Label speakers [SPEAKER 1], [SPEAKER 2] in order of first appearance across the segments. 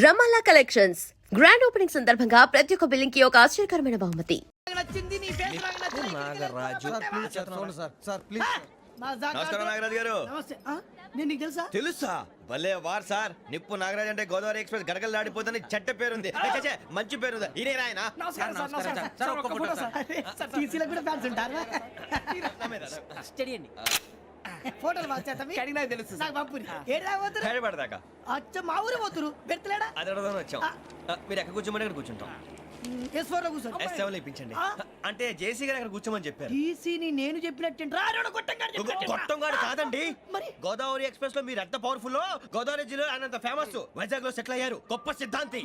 [SPEAKER 1] రమాలా collections grand opening సందర్భంగా ప్రతి ఒక్క బిల్లింగ్ కి ఒక ఆశ్చర్యకరమైన బహుమతి.
[SPEAKER 2] నమస్కారం నాగరాజు గారు. తెలుసా భలే వార్ సార్. నిప్పు నాగరాజ్ అంటే గోదావరి ఎక్స్ప్రెస్ గడగలు దాడిపోతుంది చెట్ట పేరుంది. మంచి పేరు ఈయన ఆయన.
[SPEAKER 3] ఫోటోలు తెలుసు మా ఊరు పోతురు పెడతలేడా
[SPEAKER 2] అది అడగదామని వచ్చాం. మీరు ఎక్కడ కూర్చోమని అక్కడ కూర్చుంటాం. ఇప్పించండి. అంటే జేసీ గారు అక్కడ కూర్చోమని చెప్పారు.
[SPEAKER 3] నేను చెప్పినట్టు
[SPEAKER 2] గొట్టంగాడు కాదండి. మరి గోదావరి ఎక్స్ప్రెస్ లో మీరు ఎంత పవర్ఫుల్. గోదావరి జిల్లా ఆయన ఫేమస్. వైజాగ్ లో సెటిల్ అయ్యారు. గొప్ప సిద్ధాంతి.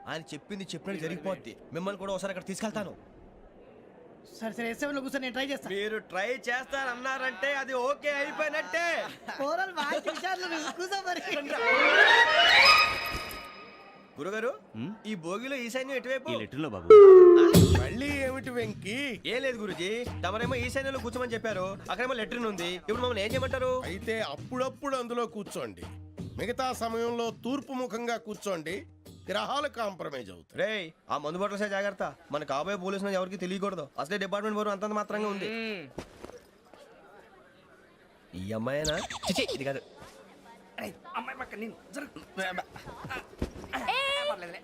[SPEAKER 2] ఆయన చెప్పింది చెప్పినట్టు జరిగిపోద్ది. మిమ్మల్ని కూడా ఒకసారి అక్కడ తీసుకెళ్తాను.
[SPEAKER 3] సరే సరే ఎస్ లో కూర్చొని నేను ట్రై చేస్తాను.
[SPEAKER 2] మీరు ట్రై చేస్తారన్నారంటే అది ఓకే అయిపోయినట్టే. గురుగారు ఈ భోగిలో ఈశాన్యం ఎటువైపు?
[SPEAKER 4] లెటర్లో బాబు.
[SPEAKER 5] మళ్ళీ ఏమిటి వెంకీ?
[SPEAKER 2] ఏం లేదు గురుజీ, తమరేమో ఈశాన్యంలో కూర్చోమని చెప్పారు. అక్కడేమో లెటర్ ఉంది. ఇప్పుడు మమ్మల్ని ఏం చేయమంటారు?
[SPEAKER 5] అయితే అప్పుడప్పుడు అందులో కూర్చోండి. మిగతా సమయంలో తూర్పు ముఖంగా కూర్చోండి. గ్రహాలు కాంప్రమైజ్ అవుతాయి.
[SPEAKER 2] రే ఆ మందు బట్టలసే జాగ్రత్త. మన కాబోయే పోలీసులు ఎవరికి తెలియకూడదు. అసలే డిపార్ట్మెంట్ బోరు అంతంత మాత్రంగా ఉంది. ఈ అమ్మాయినా? చిచి, ఇది కాదు.
[SPEAKER 3] అమ్మాయి పక్క నేను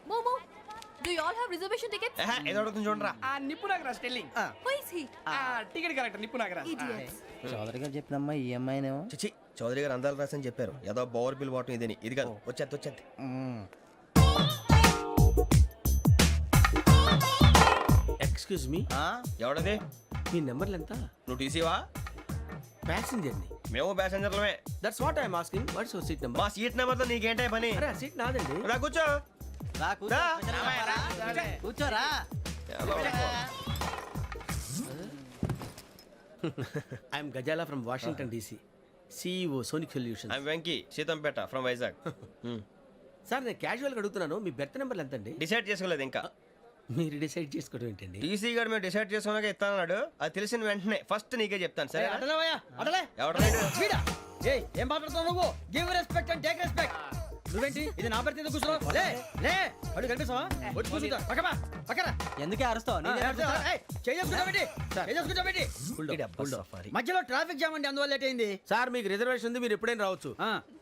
[SPEAKER 6] Momo, do you all have reservation tickets?
[SPEAKER 2] ఏదో అడుగుతుంది చూడరా.
[SPEAKER 3] నిప్పు Nagaraj telling
[SPEAKER 6] Who is he?
[SPEAKER 3] Ticket correct నిప్పు నాగరాజ్.
[SPEAKER 6] Idiots.
[SPEAKER 4] చౌదరి గారు చెప్పినమ్మా ఈ అమ్మాయినేమో.
[SPEAKER 2] చిచి, చౌదరి గారు అందాలు రాసని చెప్పారు. ఏదో బోర్ బిల్ వాటం ఇదని. ఇది కాదు. వచ్చేది.
[SPEAKER 4] Excuse me,
[SPEAKER 2] ఎవడది?
[SPEAKER 4] మీ నెంబర్లు ఎంత?
[SPEAKER 2] నువ్వు టీసీవా?
[SPEAKER 4] ప్యాసింజర్ ని.
[SPEAKER 2] మేము ప్యాసెంజర్లమే.
[SPEAKER 4] That's what I'm asking. What's your seat number?
[SPEAKER 2] మా సీట్ నెంబర్ తో నీకేంటే పని?
[SPEAKER 4] అరే ఆ సీట్ నాదండి.
[SPEAKER 2] రా కూర్చో. రా.
[SPEAKER 4] కూర్చోరా. I'm Ghazala from Washington DC, CEO Sonic Solutions.
[SPEAKER 2] I'm Venky, Seethampeta from Vizag.
[SPEAKER 4] Sir నేను క్యాజువల్గా అడుగుతున్నాను, మీ బెర్త్ నెంబర్లు ఎంత అండి?
[SPEAKER 2] డిసైడ్ చేసుకోలేదు ఇంకా.
[SPEAKER 4] మీరు డిసైడ్ చేసుకోవడం ఏంటండి?
[SPEAKER 2] టీసీ గారు మేము డిసైడ్ చేసుకున్నాక ఇస్తానన్నాడు. అది తెలిసిన వెంటనే ఫస్ట్ నీకే చెప్తాను. సరే
[SPEAKER 3] ఏం మాట్లాడుతున్నావు నువ్వు? Give respect and take respect. నువ్వేంటి ఇది నా పరిస్థితి కూర్చున్నావు? లే లే అడుగు కనిపిస్తావా? వచ్చి కూర్చుంటా. పక్కన
[SPEAKER 4] ఎందుకే అరుస్తావు?
[SPEAKER 3] మధ్యలో ట్రాఫిక్ జామ్ అండి, అందువల్ల లేట్ అయింది.
[SPEAKER 4] సార్ మీకు రిజర్వేషన్ ఉంది, మీరు ఎప్పుడైనా రావచ్చు.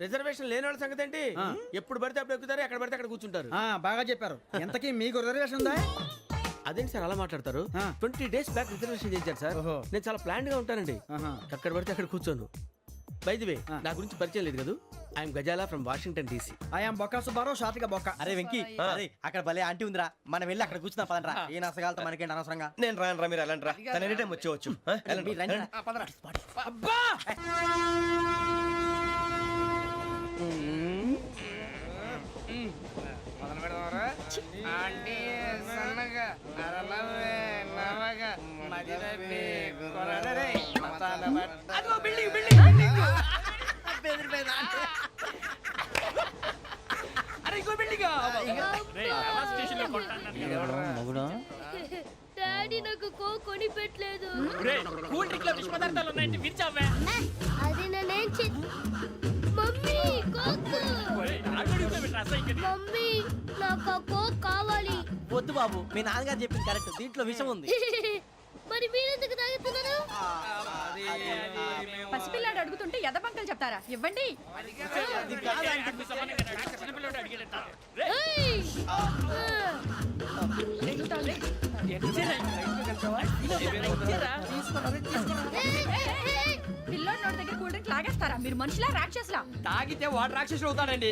[SPEAKER 4] రిజర్వేషన్ లేని వాళ్ళ సంగతి ఏంటి? ఎప్పుడు పడితే అప్పుడు ఎక్కుతారు, ఎక్కడ పడితే అక్కడ కూర్చుంటారు.
[SPEAKER 3] బాగా చెప్పారు. ఎంతకీ మీకు రిజర్వేషన్ ఉందా?
[SPEAKER 4] అదేంటి సార్ అలా మాట్లాడతారు? 20 days బ్యాక్ రిజర్వేషన్ చేశారు సార్. నేను చాలా ప్లాన్డ్ గా ఉంటానండి. అక్కడ పడితే అక్కడ కూర్చోను. బై ది వే, నా గురించి పరిచయం లేదు కదా. I'm Ghazala from Washington DC.
[SPEAKER 3] I'm Bokka Subbarao, షాతిక బొక్క.
[SPEAKER 7] అరే వెంకీ, అక్కడ భలే ఆంటీ ఉందిరా, మనం వెళ్ళి అక్కడ కూర్చున్నా పదండ్రా. ఏ నసగాలతో మనకేంటి అనవసరంగా.
[SPEAKER 2] నేను రాను రా, మీరు వెళ్ళండి రా. తన ఎనీ టైం వచ్చేవచ్చు.
[SPEAKER 3] అబ్బా
[SPEAKER 6] డాడీ నాకు కోక్ కొని పెట్టలేదు.
[SPEAKER 3] కూల్ డ్రింక్ లో విష పదార్థాలు ఉన్నాయండి, విరిచావే.
[SPEAKER 6] అది నేనేం మమ్మీ కోక్. మమ్మీ నాకు కోక్ కావాలి.
[SPEAKER 7] వద్దు బాబు, మీ నాన్నగారు చెప్పింది కరెక్ట్, దీంట్లో విషయం ఉంది.
[SPEAKER 6] మరి మీరెందుకు తాగుతున్నారు?
[SPEAKER 8] పసిపిల్లాడు అడుగుతుంటే ఎదబంకలు చెప్తారా? ఇవ్వండి. పిల్లోడి నోటి దగ్గర కూల్ డ్రింక్ లాగేస్తారా? మీరు మనుషులా రాక్షసులా?
[SPEAKER 3] తాగితే వాడు రాక్షసుడు అవుతాడండి.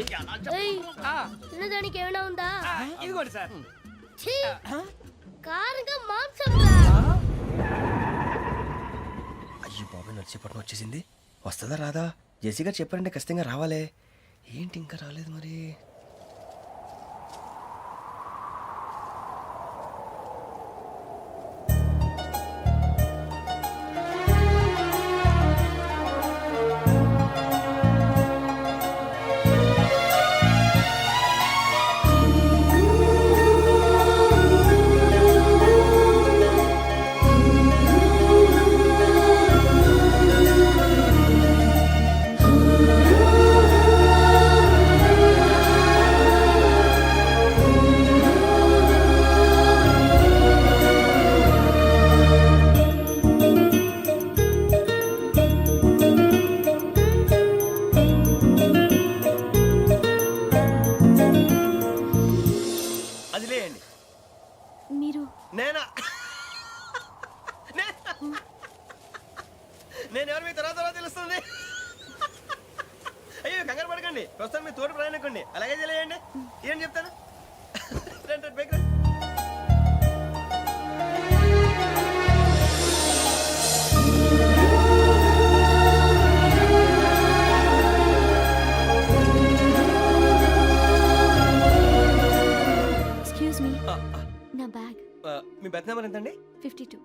[SPEAKER 6] తినడానికి ఏమైనా ఉందా?
[SPEAKER 3] ఇదిగోండి సార్.
[SPEAKER 6] కారంగా మాంసం.
[SPEAKER 2] అయ్యి బాబు, నర్సీపట్నం వచ్చేసింది. వస్తుందా రాదా? జేసీ గారు చెప్పారంటే ఖచ్చితంగా రావాలే. ఏంటి ఇంకా రాలేదు మరి? రండి చెప్తాను రండి రండి బైక్ రండి
[SPEAKER 1] ఎక్స్క్యూజ్ మీ నా బ్యాగ్
[SPEAKER 2] మీ బెత్ నెంబర్ ఎంతండి
[SPEAKER 1] 52.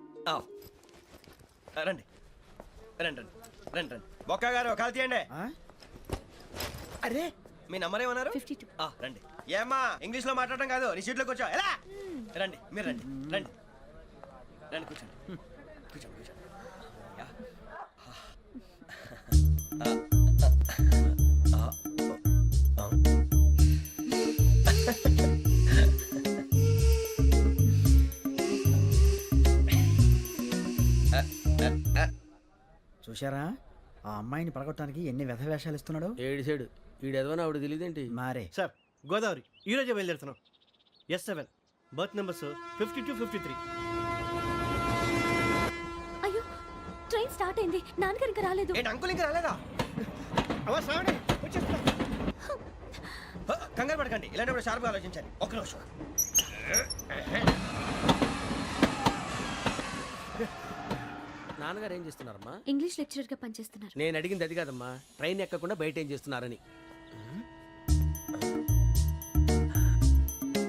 [SPEAKER 2] రండి రండి రండి రండి రండి బొక్క గారు కాల్ తీయండి
[SPEAKER 3] అరే
[SPEAKER 2] మీ నంబర్ ఏమన్నారు
[SPEAKER 1] 52.
[SPEAKER 2] రండి ఏమ్మా ఇంగ్లీష్ లో మాట్లాడడం కాదు నీ సీట్లో కూర్చో ఎలా రండి మీరు రండి రండి రండి కూర్చోండి కూర్చోండి కూర్చోండి యా.
[SPEAKER 3] చూశారా ఆ అమ్మాయిని పడగొట్టడానికి ఎన్ని వ్యధ వేషాలు ఇస్తున్నాడు.
[SPEAKER 4] ఏడు సైడు ఈడు ఎదవని ఆవిడ తెలియదేంటి.
[SPEAKER 3] మారే
[SPEAKER 9] సార్ గోదావరి ఈరోజే బయలుదేరుతున్నాం. S7 berth numbers 52, 53.
[SPEAKER 1] అయ్యో ట్రైన్ స్టార్ట్ అయింది, నాన్నగారు ఇంకా రాలేదు.
[SPEAKER 2] ఏంటి అంకుల్ ఇంకా రాలేదా
[SPEAKER 9] అవ్వ శ్రావణి వచ్చేస్తున్నా.
[SPEAKER 2] కంగారు పడకండి, ఇలాంటప్పుడు షార్ప్గా ఆలోచించాలి. ఒక్క నిమిషం
[SPEAKER 4] నాన్నగారు ఏం చేస్తున్నారమ్మా?
[SPEAKER 1] ఇంగ్లీష్ లెక్చరర్ గా పనిచేస్తున్నారు.
[SPEAKER 4] నేను అడిగింది అది కాదమ్మా, ట్రైన్ ఎక్కకుండా బయట ఏం చేస్తున్నారని.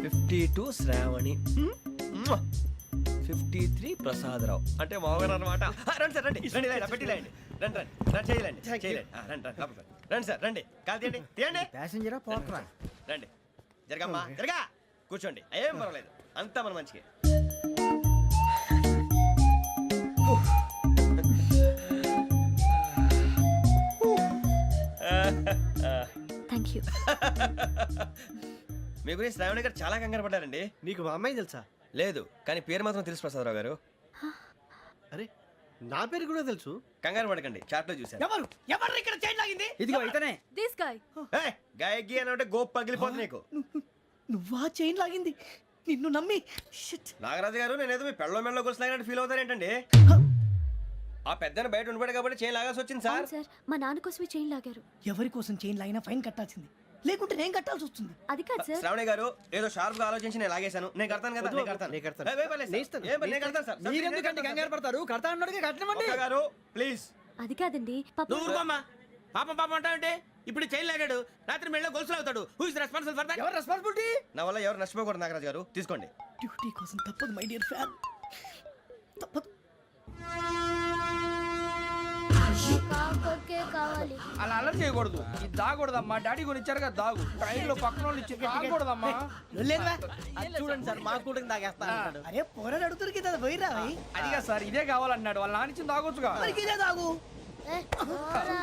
[SPEAKER 2] 52 శ్రావణి 53 ప్రసాదరావు అంటే మామగారు అనమాట. రండి సార్ రండి రండి ఇలా పెట్టి లేండి రండి రండి రండి చేయలేండి చేయలేండి రండి రండి లోపలికి రండి. రండి సార్ రండి కాల్ తీయండి తీయండి
[SPEAKER 3] ప్యాసింజరా పోట్రా.
[SPEAKER 2] రండి జరగమ్మా జరగా కూర్చోండి ఏం పర్వాలేదు అంతా మన మంచికి.
[SPEAKER 1] Thank you.
[SPEAKER 2] మీ గురించి శ్రావణి గారు చాలా కంగారు పడ్డారండి.
[SPEAKER 9] నీకు మా అమ్మాయి తెలుసా?
[SPEAKER 2] లేదు కానీ పేరు మాత్రం తెలుసు ప్రసాదరావు గారు.
[SPEAKER 9] అరే నా పేరు కూడా తెలుసు.
[SPEAKER 2] కంగారు పడకండి చాట్లో చూశాను.
[SPEAKER 3] ఎవరు ఎవరు ఇక్కడ చైన్ లాగింది? ఇదిగో ఇతనే.
[SPEAKER 1] This guy.
[SPEAKER 2] గాయకి అని అంటే గోప్ పగిలిపోతుంది నీకు.
[SPEAKER 3] నువ్వా చైన్ లాగింది? నిన్ను నమ్మి
[SPEAKER 2] నాగరాజు గారు నేనేదో మీ పెళ్ళ మెళ్ళ గురిసిలాగినట్టు ఫీల్ అవుతారేంటండి? ఆ పెద్దని బయట ఉండిపోయాడు కాబట్టి చేయి లాగాల్సి వచ్చింది సార్.
[SPEAKER 1] సార్ మా నాన్న కోసమే చైన్ లాగారు.
[SPEAKER 3] ఎవరి కోసం చైన్ లాగినా ఫైన్ కట్టాల్సింది, లేకుంటే నేను కట్టాల్సి వస్తుంది.
[SPEAKER 1] అది కాదు సార్.
[SPEAKER 2] శ్రావణి గారు ఏదో షార్ప్ గా ఆలోచించి నేను లాగేశాను. నేను కడతాను కదా నేను కడతాను.
[SPEAKER 9] నేను కడతాను.
[SPEAKER 2] ఏ, పర్లేదు సార్. ఏ, నేను కడతాను సార్.
[SPEAKER 3] మీరెందుకంటే కంగారు పడతారు? కడతా అన్నాడుగా కట్టమండి.
[SPEAKER 2] ఒక్క గారు ప్లీజ్.
[SPEAKER 1] అది కాదండి పాప.
[SPEAKER 4] నువ్వు ఊరుకోమ్మా. పాపం పాపం అంటావంటే ఇప్పుడు చైన్ లాగాడు, రాత్రి మెళ్ళ గొలుసులు అవుతాడు. Who is responsible for that?
[SPEAKER 3] ఎవరు రెస్పాన్సిబిలిటీ?
[SPEAKER 2] నా వల్ల ఎవరు నష్టపోకూడదు నాగరాజు గారు, తీసుకోండి.
[SPEAKER 3] డ్యూటీ కోసం తప్పదు మై డియర్ ఫ్యాన్, తప్పదు.
[SPEAKER 6] కాకొక్కే కావాలి.
[SPEAKER 3] అలా అలర్ట్ చేయకూడదు. ఇది దాగకూడదమ్మా. డాడీ కొని ఇచ్చారు కదా దాగు. ట్రైన్ లో పక్కన వాళ్ళు ఇచ్చి దాగకూడదమ్మా.
[SPEAKER 7] చూడండి సార్ మా కూడా తాగేస్తా అంటాడు.
[SPEAKER 3] అరే పోరాడు అడుగుతారు కదా పోయిరా. అదిగా సార్ ఇదే కావాలన్నాడు. వాళ్ళ నానిచ్చింది తాగొచ్చుగా. ఇదే తాగు.
[SPEAKER 6] ఏ, పోరా.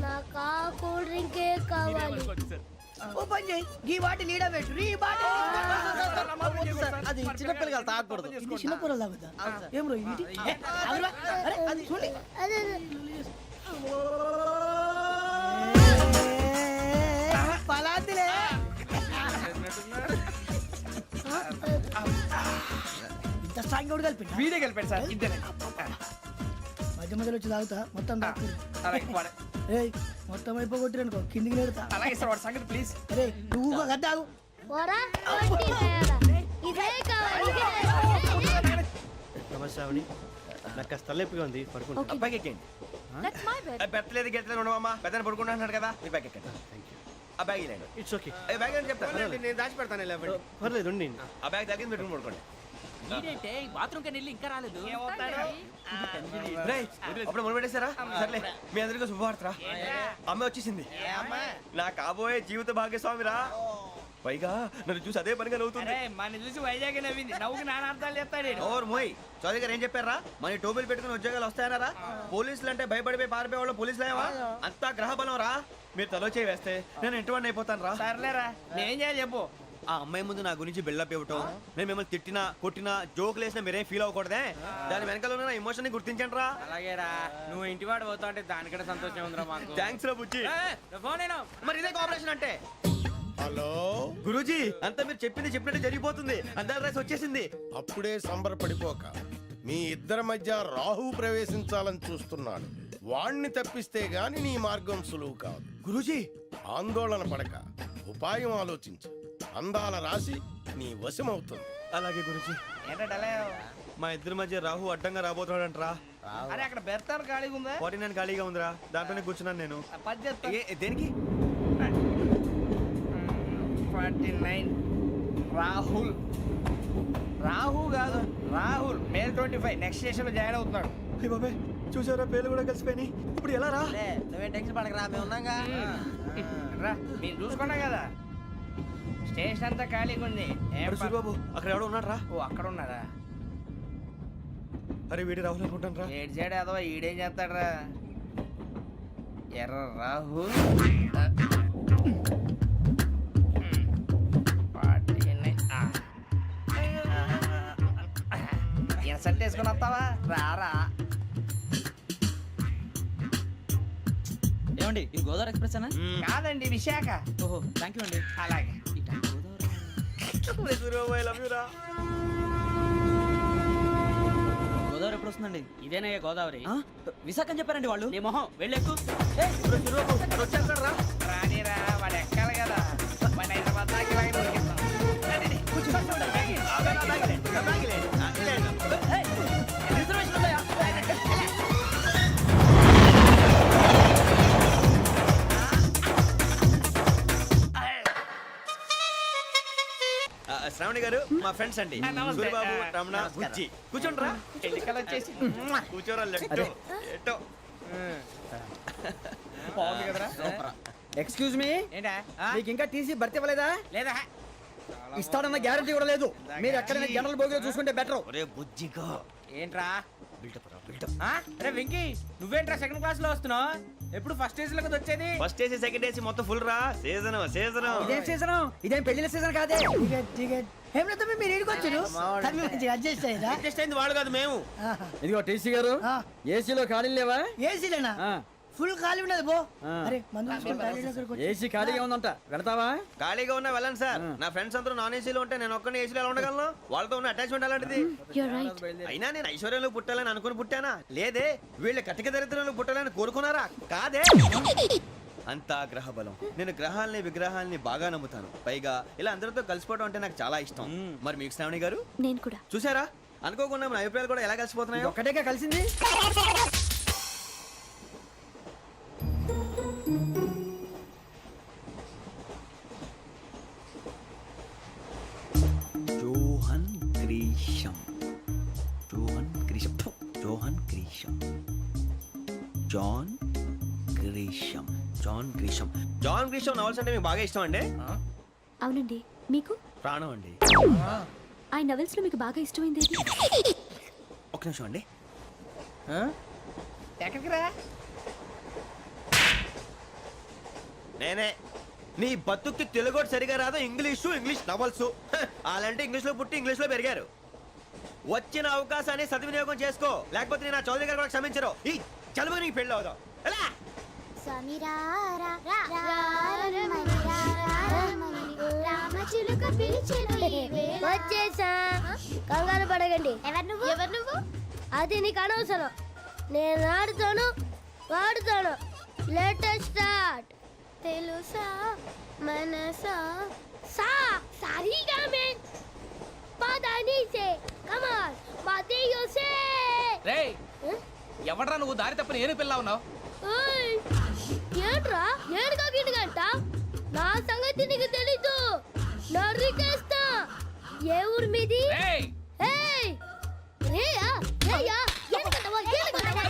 [SPEAKER 6] నాకు ఆ కూల్ డ్రింకే కావాలి.
[SPEAKER 3] ఓ పని చేయి, ఈ బాటిల్ ఈడ పెట్టు. ఈ బాటిల్
[SPEAKER 7] అది చిన్నపిల్లలు తాగకూడదు.
[SPEAKER 3] ఇది చిన్న పొరలు తాగుతా. ఏం రో ఇది? అరే అది చూడండి.
[SPEAKER 6] అదే
[SPEAKER 3] పలాతిలే. ఇంత స్ట్రాంగ్ కూడా కలిపి వీడే కలిపాడు సార్. ఇంతనే మధ్య మధ్యలో వచ్చి తాగుతా మొత్తం తాగుతుంది. ఏయ్ మొత్తం అయిపోగొట్టిరనుకో కిందికి నేడుతా. అలాగే సార్ వాడు సంగతి ప్లీజ్. అరే నువ్వు కదా తాగు.
[SPEAKER 6] పోరా కొట్టి తేడా. ఇదే కావాలి ఇదే.
[SPEAKER 9] నమస్తే శ్రావణి, నాకు కాస్త తలెప్పిగా ఉంది, పడుకుంటా.
[SPEAKER 1] Okay.
[SPEAKER 2] బ్యాగ్ ఎక్కండి.
[SPEAKER 1] That's my bed.
[SPEAKER 2] బెత్తలేదు గెత్తలేదు ఉండవమ్మా. పెద్దని పడుకుంటున్నాడు కదా మీ బ్యాగ్ ఎక్కండి. ఆ బ్యాగ్ ఇలాండి.
[SPEAKER 9] It's okay.
[SPEAKER 2] ఏ బ్యాగ్ అని చెప్తాను
[SPEAKER 4] నేను దాచి పెడతాను.
[SPEAKER 9] పర్లేదు ఉండి.
[SPEAKER 2] ఆ బ్యాగ్ తగ్గింది పెట్టుకుని పడుకోండి.
[SPEAKER 4] బాత్రూమ్ కని వెళ్ళి ఇంకా రాలేదు.
[SPEAKER 2] రేయ్, అప్పుడు మొదలు పెట్టేశారా? సర్లే మీ అందరికీ శుభవార్తరా. అమ్మ వచ్చేసింది. నా కాబోయే జీవిత భాగ్యస్వామిరా. పైగా నన్ను చూసి అదే పనిగా నవ్వుతుంది.
[SPEAKER 3] మన చూసి వైజాగ్ నవ్వింది. నవ్వుకి నాన్న అర్థాలు చెప్తాడు.
[SPEAKER 2] ఓర్ మోయ్ చౌదరి గారు ఏం చెప్పారా? మన టోబీలు పెట్టుకుని ఉద్యోగాలు వస్తాయనరా? పోలీసులు అంటే భయపడిపోయి పారిపోయే వాళ్ళు పోలీసులు అయ్యావా? అంతా గ్రహ బలం రా. మీరు తలో చేయి వేస్తే నేను ఇంటివాడిని అయిపోతాను రా.
[SPEAKER 3] సర్లేరా నేం చేయాలి చెప్పు.
[SPEAKER 2] ఆ అమ్మాయి ముందు నా గురించి బిల్డప్ ఇవ్వటం, నేను మిమ్మల్ని తిట్టినా కొట్టినా జోకులు వేసినా మీరేం ఫీల్ అవ్వకూడదే. దాని వెనకాల ఉన్న నా ఎమోషన్ ని గుర్తించండి రా.
[SPEAKER 3] అలాగేరా నువ్వు ఇంటి వాడు పోతా అంటే దానికంటే సంతోషం ఉందిరా మాకు.
[SPEAKER 2] థ్యాంక్స్ రా బుజ్జి.
[SPEAKER 3] ఫోన్
[SPEAKER 2] మరి ఇదే కోఆపరేషన్ అంటే.
[SPEAKER 5] హలో
[SPEAKER 2] గురూజీ అంతా మీరు చెప్పింది చెప్పినట్టు జరిగిపోతుంది. అందాల రైస్ వచ్చేసింది.
[SPEAKER 5] అప్పుడే సంబరపడిపోక. మీ ఇద్దరి మధ్య రాహు ప్రవేశించాలని చూస్తున్నాడు. వాణ్ణి తప్పిస్తే గాని నీ మార్గం సులువు కాదు.
[SPEAKER 2] గురూజీ
[SPEAKER 5] ఆందోళన పడక ఉపాయం ఆలోచించు. అందాల రాశి నీ వశమవుతుంది.
[SPEAKER 2] అలాగే గురుజీ. మా ఇద్దరి మధ్య రాహు అడ్డంగా రాబోతున్నాడంట్రా.
[SPEAKER 7] అరే అక్కడ బెర్తాను ఖాళీగా ఉందా?
[SPEAKER 2] 49 ఖాళీగా ఉందిరా, దాంట్లోనే కూర్చున్నాను నేను.
[SPEAKER 7] పది చెప్తా.
[SPEAKER 2] దేనికి?
[SPEAKER 7] 49 రాహుల్. రాహు కాదు రాహుల్. మే 25 నెక్స్ట్ స్టేషన్ లో జాయిన్ అవుతున్నాడు.
[SPEAKER 2] అయ్య బాబాయ్, చూసారా పేర్లు కూడా కలిసిపోయినాయి. ఇప్పుడు ఎలా రా?
[SPEAKER 7] నువ్వేం టెన్షన్ పడకరా, మేము ఉన్నాగా. రా, మీరు చూసుకున్నా కదా స్టేషన్ అంతా ఖాళీగా ఉంది.
[SPEAKER 2] అరే సూరిబాబు, అక్కడ ఎవడో ఉన్నాడు రా.
[SPEAKER 7] ఓ అక్కడ ఉన్నారా?
[SPEAKER 2] అరే వీడి రాహుల్ అనుకుంటాను రా.
[SPEAKER 7] ఏడు సైడ్ అదో ఈడేం చేస్తాడరా? ఎర్ర రాహు. సెట్ వేసుకుని వస్తావా? రారా.
[SPEAKER 10] ఏమండి ఇది గోదావరి ఎక్స్ప్రెస్ అనా?
[SPEAKER 7] కాదండి, విశాఖ.
[SPEAKER 10] ఓహో థ్యాంక్ యూ అండి.
[SPEAKER 7] అలాగే.
[SPEAKER 2] సూరిబాబు, ఐ లవ్ యు రా.
[SPEAKER 10] గోదావరి ఎప్పుడు వస్తుందండి?
[SPEAKER 7] ఇదేనయ్య గోదావరి.
[SPEAKER 10] విశాఖ అని చెప్పారండి వాళ్ళు. నీ మొహం వెళ్ళెక్కు.
[SPEAKER 7] రానిరా, వాడు ఎక్కాలి కదా. వాడు హైదరాబాద్ దాకా ఇలాగే దొరికిస్తాం. రండి, కూర్చోండి.
[SPEAKER 10] రిజర్వేషన్ ఉన్నాయా?
[SPEAKER 2] శ్రావణి గారు మా ఫ్రెండ్స్ అండి.
[SPEAKER 7] నమస్తే.
[SPEAKER 2] సూరిబాబు, రమణ, బుజ్జి. కూర్చోండి రా.
[SPEAKER 7] ఎన్నికలు వచ్చేసి
[SPEAKER 2] కూర్చోరా. లెట్టో ఎట్టో.
[SPEAKER 7] బాగుంది కదరా?
[SPEAKER 3] ఎక్స్క్యూజ్ మీ,
[SPEAKER 7] ఏంటా?
[SPEAKER 3] మీకు ఇంకా టీసీ భర్తీ ఇవ్వలేదా?
[SPEAKER 7] లేదా
[SPEAKER 3] ఇస్తాడన్న గ్యారంటీ కూడా లేదు. మీరు ఎక్కడైనా జనరల్ బోగిలో చూసుకుంటే బెటర్.
[SPEAKER 2] ఒరే బుజ్జిగా.
[SPEAKER 7] ఏంట్రా?
[SPEAKER 2] బిల్డప్ రా, బిల్డప్.
[SPEAKER 7] అరే వెంకీ, నువ్వేంట్రా సెకండ్ క్లాస్ లో వస్తున్నావు? ఎప్పుడు ఫస్ట్ ఏజ్ లో కదా వచ్చేది?
[SPEAKER 2] ఫస్ట్ ఏసీ సెకండ్ ఏసీ మొత్తం ఫుల్ రా. Season season.
[SPEAKER 3] ఇదేం సీజన్? ఇదేం పెళ్లిన సీజన్ కాదే. మీరు ఇడికొచ్చారు అడ్జస్ట్ అయ్యారా?
[SPEAKER 2] అడ్జస్ట్ అయింది వాళ్ళు కాదు, మేము.
[SPEAKER 3] ఇదిగో టీసీ గారు, ఏసీలో ఖాళీలు లేవా?
[SPEAKER 11] ఏసీలేనా? ఫుల్ ఖాళీ ఉన్నది బో. అరే మందు
[SPEAKER 3] ఏసీ ఖాళీగా ఉందంట, వెళతావా?
[SPEAKER 2] ఖాళీగా ఉన్నా వెళ్ళండి సార్. నా ఫ్రెండ్స్ అందరూ నాన్ ఏసీలో ఉంటే నేను ఒక్కనే ఏసీలో ఎలా ఉండగలను? వాళ్ళతో ఉన్న అటాచ్మెంట్ అలాంటిది. అయినా నేను ఐశ్వర్యంలో పుట్టాలని అనుకుని పుట్టానా? లేదే. వీళ్ళ కటిక దరిద్రంలో పుట్టాలని కోరుకున్నారా? కాదే. అంతా గ్రహ బలం. నేను గ్రహాలని విగ్రహాలని బాగా నమ్ముతాను. పైగా ఇలా అందరితో కలిసిపోవడం అంటే నాకు చాలా ఇష్టం. మరి మీకు శ్రావణి గారు?
[SPEAKER 1] నేను కూడా.
[SPEAKER 2] చూసారా, అనుకోకుండా మన అభిప్రాయాలు కూడా ఎలా కలిసిపోతున్నాయో.
[SPEAKER 3] ఒక్కటేగా కలిసింది.
[SPEAKER 2] John Grisham. John Grisham. John Grisham. John Grisham. John Grisham. John Grisham novels అంటే మీకు బాగా ఇష్టం అండి?
[SPEAKER 1] అవునండి. మీకు?
[SPEAKER 2] ప్రాణం అండి.
[SPEAKER 1] ఆ నవెల్స్ లో మీకు బాగా ఇష్టమైంది?
[SPEAKER 2] ఒక నిమిషం అండి.
[SPEAKER 7] ఎక్కడికి రా?
[SPEAKER 2] నేనే. నీ బతుక్కి తెలుగు సరిగా రాదు, ఇంగ్లీష్ నవల్స్. అలాంటి ఇంగ్లీష్ లో పుట్టి ఇంగ్లీష్ లో పెరిగారు. వచ్చిన అవకాశాన్ని సద్వినియోగం చేసుకో, లేకపోతే నేను ఆ చౌదరి గారు కూడా క్షమించరు. ఈ చదువు నీకు పెళ్ళి అవుదాం. ఎలా?
[SPEAKER 6] వచ్చేసా, కంగారు పడగండి. ఎవరు నువ్వు? అది నీకు అనవసరం. నేను ఆడుతాను, వాడుతాను. Latest start. తెలుసా మనసా సా సారీగా మే పదాని సే కమాల్ బాతియో సే.
[SPEAKER 10] రేయ్ ఎవడ్రా నువ్వు? దారి తప్పని ఏను పిల్ల ఉన్నావు?
[SPEAKER 6] ఓయ్ ఏంట్రా ఏడుగా గిడుగంట? నా సంగతి నీకు తెలీదు. నరికేస్తా. ఏ ఊరు మీది?
[SPEAKER 10] రేయ్
[SPEAKER 6] ఏయ్ రేయా రేయా ఏడుగంటవా ఏడుగంటవా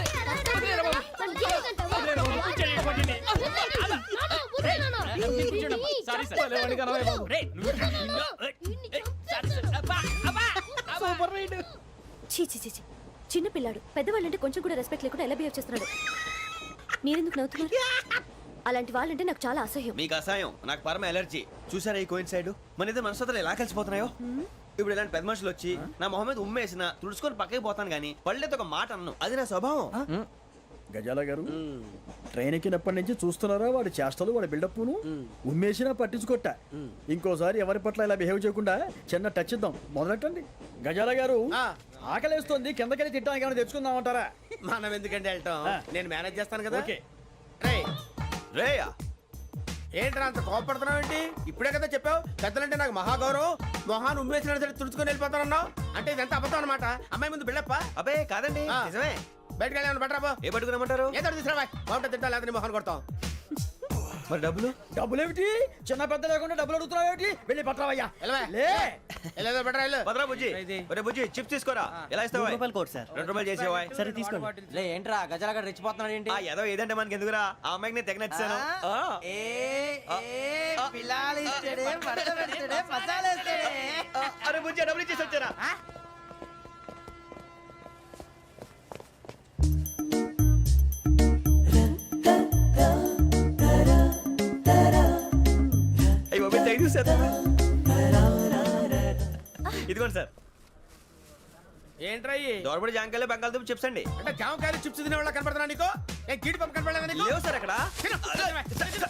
[SPEAKER 10] సారీ సార్. రేయ్ సూపర్ రైడ్.
[SPEAKER 1] చీ చీ చీ చీ. చిన్న పిల్లాడు. పెద్దవాళ్ళంటే కొంచెం కూడా రెస్పెక్ట్ లేకుండా ఎలా బిహేవ్ చేస్తున్నాడు. మీరెందుకు నవ్వుతున్నారు? అలాంటి వాళ్ళంటే నాకు చాలా అసహ్యం.
[SPEAKER 2] మీకు అసహాయం, నాకు పరమ ఎలర్జీ. చూసారా ఈ కోయిన్ సైడ్? మన ఇద్దరు మనస్తత్వాలు ఎలా కలిసిపోతున్నాయో. ఇప్పుడు ఇలాంటి పెద్ద మనుషులు వచ్చి నా మొహం మీద ఉమ్మేసిన తుడుచుకొని పక్కకి పోతాను కానీ పళ్ళేతో ఒక మాట అన్ను. అది నా స్వభావం.
[SPEAKER 3] గజాల గారు, ట్రైన్ ఎక్కినప్పటి నుంచి చూస్తున్నారా వాడి చేష్టలు, వాడి బిల్డప్ను? ఉమ్మేసినా పట్టించుకోట. ఇంకోసారి ఎవరి పట్ల ఇలా బిహేవ్ చేయకుండా చిన్న టచ్ ఇద్దాం. మొదలెట్టండి. గజాల గారు, ఆకలేస్తుంది, కిందకెళ్ళి తిట్టడానికి ఏమైనా తెచ్చుకుందామంటారా?
[SPEAKER 4] మనం ఎందుకంటే వెళ్తాం, నేను మేనేజ్ చేస్తాను కదా.
[SPEAKER 3] ఓకే.
[SPEAKER 2] రేయా
[SPEAKER 4] ఏంట్రా అంత కోపడుతున్నావు ఏంటి? ఇప్పుడే కదా చెప్పావు పెద్దలంటే నాకు మహాగౌరవం, మొహాన్ని ఉమ్మేసిన సరే తుడుచుకొని వెళ్ళిపోతానన్నావు. అంటే ఇదంతా అబద్ధం అనమాట. అమ్మాయి ముందు బిళ్ళప్ప.
[SPEAKER 2] అబ్బే కాదండి
[SPEAKER 4] ఆ.
[SPEAKER 2] నిజమే.
[SPEAKER 4] బయటకు వెళ్ళాను బట్రాబో.
[SPEAKER 2] ఏ పట్టుకురమ్మంటారు?
[SPEAKER 4] ఏదో తీసుకురా బాగుంటుంది తింటా లేదా మొహాన్ని కొడతాం.
[SPEAKER 2] మరి డబ్బులు?
[SPEAKER 3] డబ్బులు ఏమిటి చిన్న పెద్ద లేకుండా డబ్బులు అడుగుతున్నావు ఏమిటి వెళ్ళి పట్టరావయ్యా
[SPEAKER 4] వెళ్ళవా?
[SPEAKER 3] లే
[SPEAKER 4] వెళ్ళేదో బట్రా వెళ్ళు.
[SPEAKER 2] భద్రా బుజ్జి ఒరే బుజ్జి చిప్స్ తీసుకోరా. ఎలా ఇస్తావా?
[SPEAKER 9] కోట్ సార్
[SPEAKER 2] 2 రూపాయలు చేసేవా?
[SPEAKER 9] సరే తీసుకోండి.
[SPEAKER 10] లే ఏంట్రా గజాల గడ రెచ్చిపోతున్నాడు ఏంటి?
[SPEAKER 2] ఆ ఏదో ఏదంటే మనకి ఎందుకురా, ఆ అమ్మాయికి నేను తెగ నచ్చాను. అరే బుజ్జి డబ్బులు ఇచ్చేసి వచ్చారా? అయ్యో థ్యాంక్ యూ సార్. ఇదిగోండి సార్.
[SPEAKER 4] ఏంట్రా ఇయి?
[SPEAKER 2] దోరబడి జాంకాయలు బంగాళదుంప చిప్స్ అండి.
[SPEAKER 4] అంటే జామకాయలు చిప్స్ తినే వాళ్ళ కనపడుతున్నా నీకు? ఏ గీడి పంప కనపడలేదా నీకు?
[SPEAKER 2] లేవు సార్ అక్కడ.
[SPEAKER 4] తిను, తిను.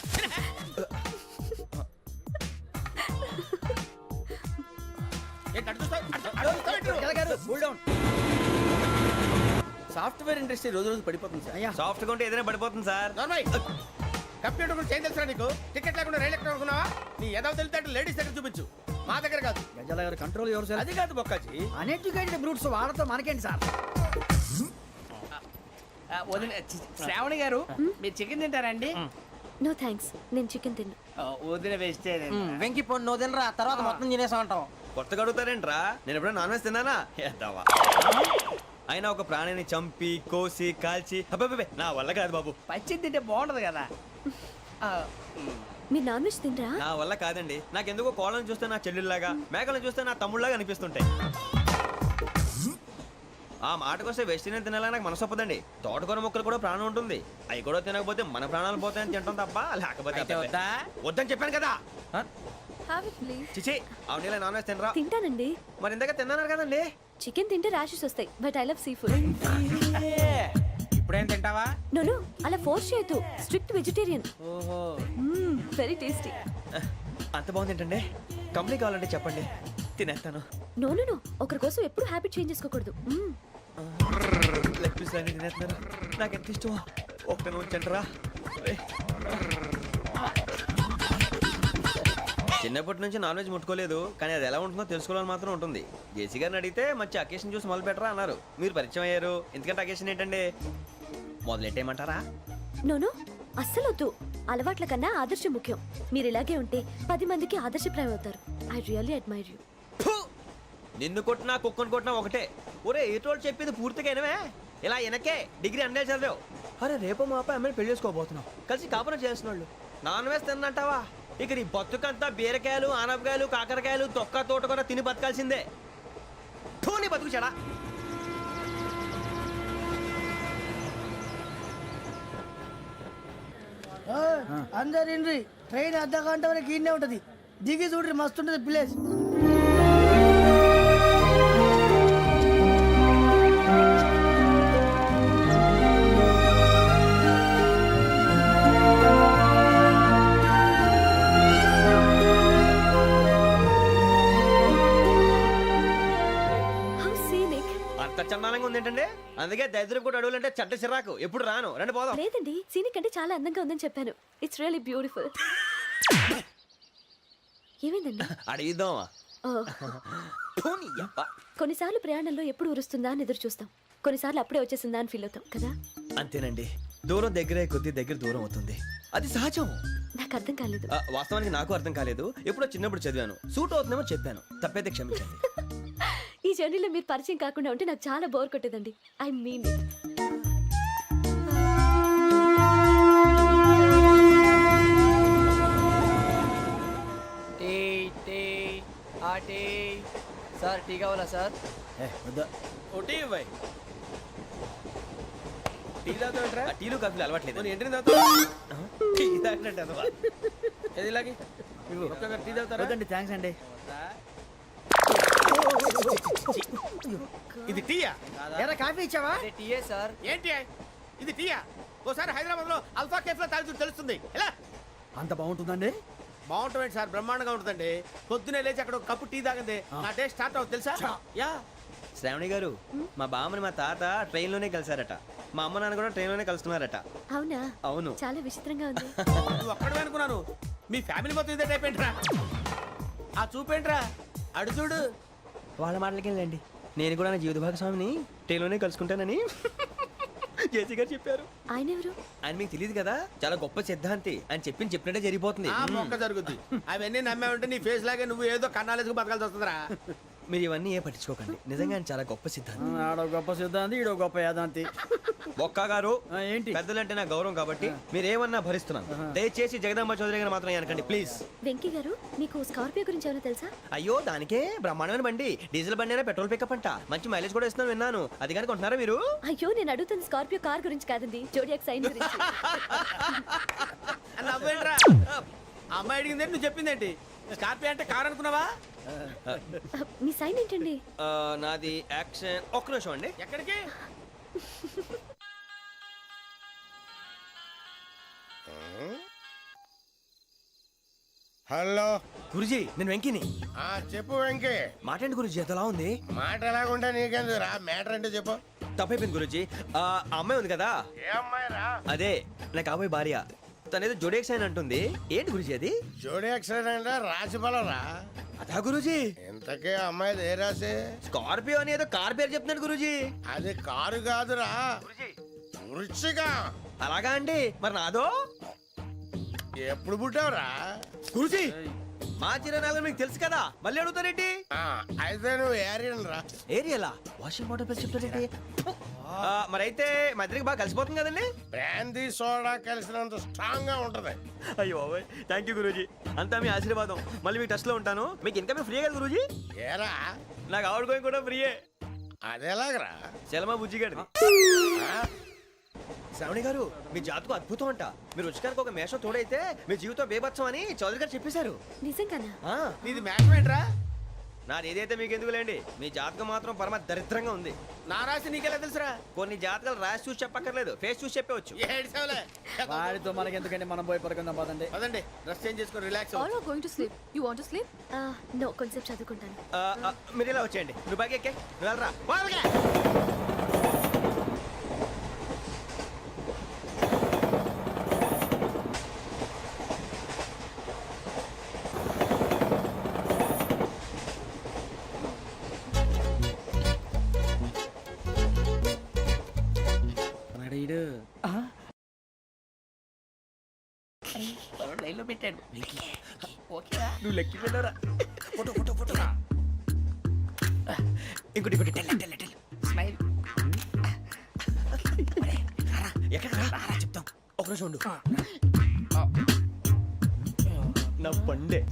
[SPEAKER 4] ఏంటి అటు చూస్తావు? అటు చూస్తావు ఏంటి?
[SPEAKER 7] సాఫ్ట్వేర్ ఇండస్ట్రీ రోజు రోజు పడిపోతుంది సార్.
[SPEAKER 2] సాఫ్ట్ గా ఉంటే ఏదైనా పడిపోతుంది సార్.
[SPEAKER 4] నార్మల్ కంప్యూటర్ గురించి ఏం తెలుసా నీకు? టికెట్ లేకుండా రైలు ఎక్కడ అనుకున్నావా? నీ ఏదో తెలితే లేడీస్ దగ్గర చూపించు, మా దగ్గర కాదు.
[SPEAKER 3] గజాల గారు కంట్రోల్ ఎవరు సార్
[SPEAKER 7] అది కాదు బొక్కాజీ.
[SPEAKER 3] అన్ఎడ్యుకేటెడ్ బ్రూట్స్ వాళ్ళతో మనకేంటి సార్
[SPEAKER 7] వదిన శ్రావణి గారు మీరు చికెన్ తింటారండి?
[SPEAKER 1] నో థ్యాంక్స్, నేను చికెన్ తిన్ను.
[SPEAKER 7] వదిన వేస్తే
[SPEAKER 10] వెంకి పొన్ను నువ్వు తినరా, తర్వాత మొత్తం తినేసా ఉంటాం.
[SPEAKER 2] కొత్తగా అడుగుతారేంట్రా? నేను ఎప్పుడైనా నాన్ వెజ్ తిన్నానా? ఎద్దావా. అయినా ఒక ప్రాణిని చంపి కోసి కాల్చి అబ్బబ్బే నా వల్ల కాదు బాబు.
[SPEAKER 7] పచ్చి తింటే బాగుంటది కదా.
[SPEAKER 1] మీరు నాన్ వెజ్ తినరా?
[SPEAKER 2] నా వల్ల కాదండి. నాకెందుకో కోళ్ళని చూస్తే నా చెల్లెళ్ళలాగా, మేకలను చూస్తే నా తమ్ముళ్ళలాగా అనిపిస్తుంటాయి. ఆ మాటకొస్తే వెస్టిరియన్ తినాలని నాకు మనసు ఒప్పదండి. తోటకూర మొక్కలు కూడా ప్రాణం ఉంటుంది. అవి కూడా తినకపోతే మన ప్రాణాలు పోతాయని తింటాం తప్ప లేకపోతే
[SPEAKER 7] అయితే వద్దా?
[SPEAKER 2] వద్దని చెప్పాను కదా.
[SPEAKER 1] Have it please.
[SPEAKER 2] చిచి అవునీ నాన్ వెజ్ తినరా?
[SPEAKER 1] తింటానండి.
[SPEAKER 2] మరి ఇందాక తిన్నాను కదండి.
[SPEAKER 1] చికెన్ తింటే ర్యాషెస్ వస్తాయి, but I love sea food.
[SPEAKER 7] ఇప్పుడేం తింటావా?
[SPEAKER 1] నో అలా ఫోర్స్ చేయొద్దు. Strict vegetarian.
[SPEAKER 7] ఓహో
[SPEAKER 1] వెరీ టేస్టీ.
[SPEAKER 2] అంత బాగుంది ఏంటండి? కంపెనీ కావాలంటే చెప్పండి, తినేస్తాను.
[SPEAKER 1] నో నో నో, ఒకరి కోసం ఎప్పుడు హ్యాబిట్ చేంజ్ చేసుకోకూడదు.
[SPEAKER 2] లెగ్ పీస్ అన్ని తినేస్తున్నారు. నాకు ఎంత ఇష్టమో. ఒకటి ఉంచండిరా. చిన్నప్పటి నుంచి నాన్ వెజ్ ముట్టుకోలేదు, కానీ అది ఎలా ఉంటుందో తెలుసుకోవాలని మాత్రం ఉంటుంది. జేసీ గారిని అడిగితే మంచి అకేషన్ చూసి మొదలు పెట్టరా అన్నారు. మీరు పరిచయం అయ్యారు. ఎందుకంటే అకేషన్ ఏంటండి? మొదలెట్టేయమంటారా?
[SPEAKER 1] నో నో, అస్సలు వద్దు. అలవాట్ల కన్నా ఆదర్శం ముఖ్యం. మీరు ఇలాగే ఉంటే 10 మందికి ఆదర్శప్రాయం అవుతారు. I really admire you.
[SPEAKER 2] నిన్ను కొట్టినా కుక్కను కొట్టినా ఒకటే. ఒరే ఏటోళ్ళు చెప్పింది పూర్తిగా వినవే. ఇలా వెనకే డిగ్రీ అన్నే చదివావు. అరే రేపు మా అబ్బాయి అమ్మాయిని పెళ్లి చేసుకోబోతున్నావు. కలిసి కాపురం చేస్తున్నాళ్ళు. Non veg తిన్నంటావా? ఇక నీ బతుకంతా బీరకాయలు ఆనపకాయలు కాకరకాయలు తొక్క తోట కూడా తిని బతకాల్సిందే. నీ బతుకు చెడా.
[SPEAKER 3] అందరు ఇండ్రి ట్రైన్ అర్ధ గంట వరకు ఇన్నే ఉంటది. దిగి చూడ్రి మస్తు ఉంటది ప్లేస్.
[SPEAKER 1] How scenic.
[SPEAKER 2] అంత చందానంగా ఉంది ఏంటండి? అందుకే దరిద్రం కూడా అడవులంటే చెడ్డ చిరాకు. ఎప్పుడు రాను. రండి పోదాం.
[SPEAKER 1] లేదండి, సీనిక్ అంటే చాలా అందంగా ఉందని చెప్పాను. It's really beautiful. ఏమైందండి?
[SPEAKER 2] అడిగిద్దామా?
[SPEAKER 1] కొన్నిసార్లు ప్రయాణంలో ఎప్పుడు ఉరుస్తుందా అని ఎదురు చూస్తాం. కొన్నిసార్లు అప్పుడే వచ్చేసిందా అని ఫీల్ అవుతాం కదా.
[SPEAKER 2] అంతేనండి. దూరం దగ్గరే కొద్ది దగ్గర దూరం అవుతుంది. అది సహజం.
[SPEAKER 1] నాకు అర్థం కాలేదు.
[SPEAKER 2] వాస్తవానికి నాకు అర్థం కాలేదు. ఎప్పుడో చిన్నప్పుడు చదివాను. సూట్ అవుతుందేమో చెప్పాను. తప్పైతే క్షమించండి.
[SPEAKER 1] ఈ జర్నీలో మీరు పరిచయం కాకుండా ఉంటే నాకు చాలా బోర్ కొట్టేదండి. I mean it.
[SPEAKER 10] Sir tea కావాలా సార్?
[SPEAKER 4] ఒకటి ఇవ్వాయి. టీ తాగుతావేంట్రా?
[SPEAKER 2] టీలు కాఫీలు అలవాట్లేదు.
[SPEAKER 4] ఏంటి తాగుతావు?
[SPEAKER 2] టీ తాగినట్టు అదవా.
[SPEAKER 4] ఏది ఇలాగే ఒక్కొక్క టీ తాగుతారా?
[SPEAKER 3] థ్యాంక్స్ అండి.
[SPEAKER 4] ఇది టీయా?
[SPEAKER 3] ఎరా కాఫీ ఇచ్చావా?
[SPEAKER 10] టీయే సార్.
[SPEAKER 4] ఏంటి ఇది టీయా? ఓసారి హైదరాబాద్ లో అల్ఫా కేఫ్ లో తాగుతూ తెలుస్తుంది. ఎలా
[SPEAKER 3] అంత బాగుంటుందండి?
[SPEAKER 4] బాగుంటుంది సార్, బ్రహ్మాండంగా ఉంటుందండి. పొద్దునే లేచి అక్కడ ఒక కప్పు టీ తాగింది నా డే స్టార్ట్ అవుతుంది తెలుసా? యా.
[SPEAKER 2] శ్రావణి గారు, మా బామ్మని మా తాత ట్రైన్ లోనే కలిసారట. మా అమ్మ నాన్న కూడా ట్రైన్ లోనే కలుసుకున్నారట.
[SPEAKER 1] అవునా?
[SPEAKER 2] అవును.
[SPEAKER 1] చాలా విచిత్రంగా ఉంది.
[SPEAKER 4] నువ్వు అక్కడే అనుకున్నాను. మీ ఫ్యామిలీ మొత్తం ఇదే టైప్ ఏంట్రా? ఆ చూపేంట్రా అడు చూడు.
[SPEAKER 2] వాళ్ళ మాటలకి వెళ్ళండి. నేను కూడా నా జీవిత భాగస్వామిని ట్రైన్లోనే కలుసుకుంటానని జేసీ గారు చెప్పారు.
[SPEAKER 1] ఆయన ఎవరు?
[SPEAKER 2] ఆయన మీకు తెలియదు కదా, చాలా గొప్ప సిద్ధాంతి అని చెప్పినట్టే జరిగిపోతుంది.
[SPEAKER 4] ఆ మొక్క జరుగుద్ది. అవన్నీ నమ్మే ఉంటే నీ ఫేస్ లాగే నువ్వు ఏదో కన్నాలేసుకు బతకాల్సి వస్తుందిరా.
[SPEAKER 2] మీరు ఇవన్నీ ఏ పట్టించుకోకండి, నిజంగా ఆయన చాలా గొప్ప సిద్ధాంతి.
[SPEAKER 3] ఆడో గొప్ప సిద్ధాంతి, ఈడో గొప్ప యాదాంతి.
[SPEAKER 2] బొక్క గారు
[SPEAKER 3] ఏంటి?
[SPEAKER 2] పెద్దలంటే నా గౌరవం కాబట్టి మీరు ఏమన్నా భరిస్తున్నాను. దయచేసి జగదాంబ చౌదరి గారు మాత్రం అనకండి ప్లీజ్.
[SPEAKER 1] వెంకీ గారు, మీకు స్కార్పియో గురించి ఏమైనా తెలుసా?
[SPEAKER 2] అయ్యో దానికే బ్రహ్మాండమైన బండి, డీజిల్ బండి అయినా పెట్రోల్ పికప్ అంట, మంచి మైలేజ్ కూడా ఇస్తున్నాను విన్నాను. అది కానీ కొంటున్నారా మీరు?
[SPEAKER 1] అయ్యో, నేను అడుగుతుంది స్కార్పియో కార్ గురించి కాదండి, జోడియాక్ సైన్ గురించి.
[SPEAKER 4] నవ్వేంట్రా? అమ్మాయి అడిగిందేంటి, నువ్వు చెప్పిందేంటి? స్కార్పియో అంటే కారు అనుకున్నావా?
[SPEAKER 1] మీ సైన్ ఏంటండి?
[SPEAKER 2] నాది యాక్షన్. ఒక్క నిమిషం అండి.
[SPEAKER 4] ఎక్కడికి?
[SPEAKER 5] హలో
[SPEAKER 2] గురుజీ, నేను వెంకిని.
[SPEAKER 5] చెప్పు వెంకీ.
[SPEAKER 2] మాట్లాడండి గురుజీ, ఎంతలా ఉంది?
[SPEAKER 5] మాట ఎలాగుంటా నీకెందుకు రా, మ్యాటర్ అంటే చెప్పు.
[SPEAKER 2] తప్పైపోయింది గురుజీ. ఆ అమ్మాయి ఉంది కదా,
[SPEAKER 5] ఏ అమ్మాయి రా?
[SPEAKER 2] అదే నా కాబోయే భార్య. తనేదో జోడేక్స్ అని అంటుంది. ఏంటి గురుజీ అది?
[SPEAKER 5] జోడి యాక్సిడెంట్ రాసి బలరా.
[SPEAKER 2] అదా గురుజీ,
[SPEAKER 5] ఇంతకే అమ్మాయి ఏ రాసి?
[SPEAKER 2] స్కార్పియో అని ఏదో కార్ పేరు చెప్తున్నాడు గురుజీ.
[SPEAKER 5] అది కారు కాదురా, వృచ్చిగా.
[SPEAKER 2] అలాగా అండి, మరి నాదో?
[SPEAKER 5] ఎప్పుడు పుట్టావురా?
[SPEAKER 2] గురుజీ, మా చిరనాలు మీకు తెలుసు కదా, మళ్ళీ అడుగుతారేంటి?
[SPEAKER 5] అయితే నువ్వు ఏరియన్ రా.
[SPEAKER 2] ఏరియలా? వాషింగ్ వాటర్ పేరు చెప్తారేంటి? మరైతే మా ఇద్దరికి బాగా కలిసిపోతుంది కదండి.
[SPEAKER 5] బ్రాందీ సోడా కలిసినంత స్ట్రాంగ్ గా ఉంటది.
[SPEAKER 2] అయ్యో థ్యాంక్ యూ గురూజీ, అంతా మీ ఆశీర్వాదం. మళ్ళీ మీకు టచ్ లో ఉంటాను. మీకు ఇన్కమ్ ఫ్రీ కదా గురూజీ?
[SPEAKER 5] ఏరా,
[SPEAKER 2] నాకు ఆవిడ గోయింగ్ కూడా ఫ్రీయే.
[SPEAKER 5] అదెలాగరా?
[SPEAKER 2] చలమా బుజ్జి గారి. శ్రావణి గారు, మీ జాతకు అద్భుతం అంట. మీరు రుచికారికి ఒక మేషం తోడైతే మీ జీవితం బేబత్సం అని చౌదరి గారు చెప్పేశారు.
[SPEAKER 1] నిజంగానా?
[SPEAKER 4] నీది మ్యాటర్ ఏంట్రా?
[SPEAKER 2] నాది ఏదైతే మీకు ఎందుకులేండి, మీ జాతకం మాత్రం పరమ దరిద్రంగా ఉంది.
[SPEAKER 4] నా రాసి నీకెలా తెలుసురా?
[SPEAKER 2] కొన్ని జాతకాలు రాసి చూసి చెప్పక్కర్లేదు, ఫేస్ చూసి చెప్పవచ్చు.
[SPEAKER 4] ఏడ్చావులే.
[SPEAKER 3] వాడితో మనకి ఎందుకంటే మనం పోయి పడుకుందాం పదండి.
[SPEAKER 4] పదండి, డ్రెస్ చేంజ్ చేసుకొని relax
[SPEAKER 8] All are going to sleep. You want to sleep?
[SPEAKER 1] No, కొంచెం చదువుకుంటాను.
[SPEAKER 2] మీరు ఇలా వచ్చేయండి. నువ్వు బాగా ఎక్కే, నువ్వు వెళ్ళరా. వాళ్ళకే.
[SPEAKER 10] లైన్లో పెట్టాడు.
[SPEAKER 2] నువ్వు లెక్కి వెళ్ళరా. Photo photo photo. ఇంకోటి ఇంకోటి. టెల్.
[SPEAKER 10] స్మైల్.
[SPEAKER 2] ఎక్కడ చెప్తాం. ఒక రోజు ఉండు. నా పండే.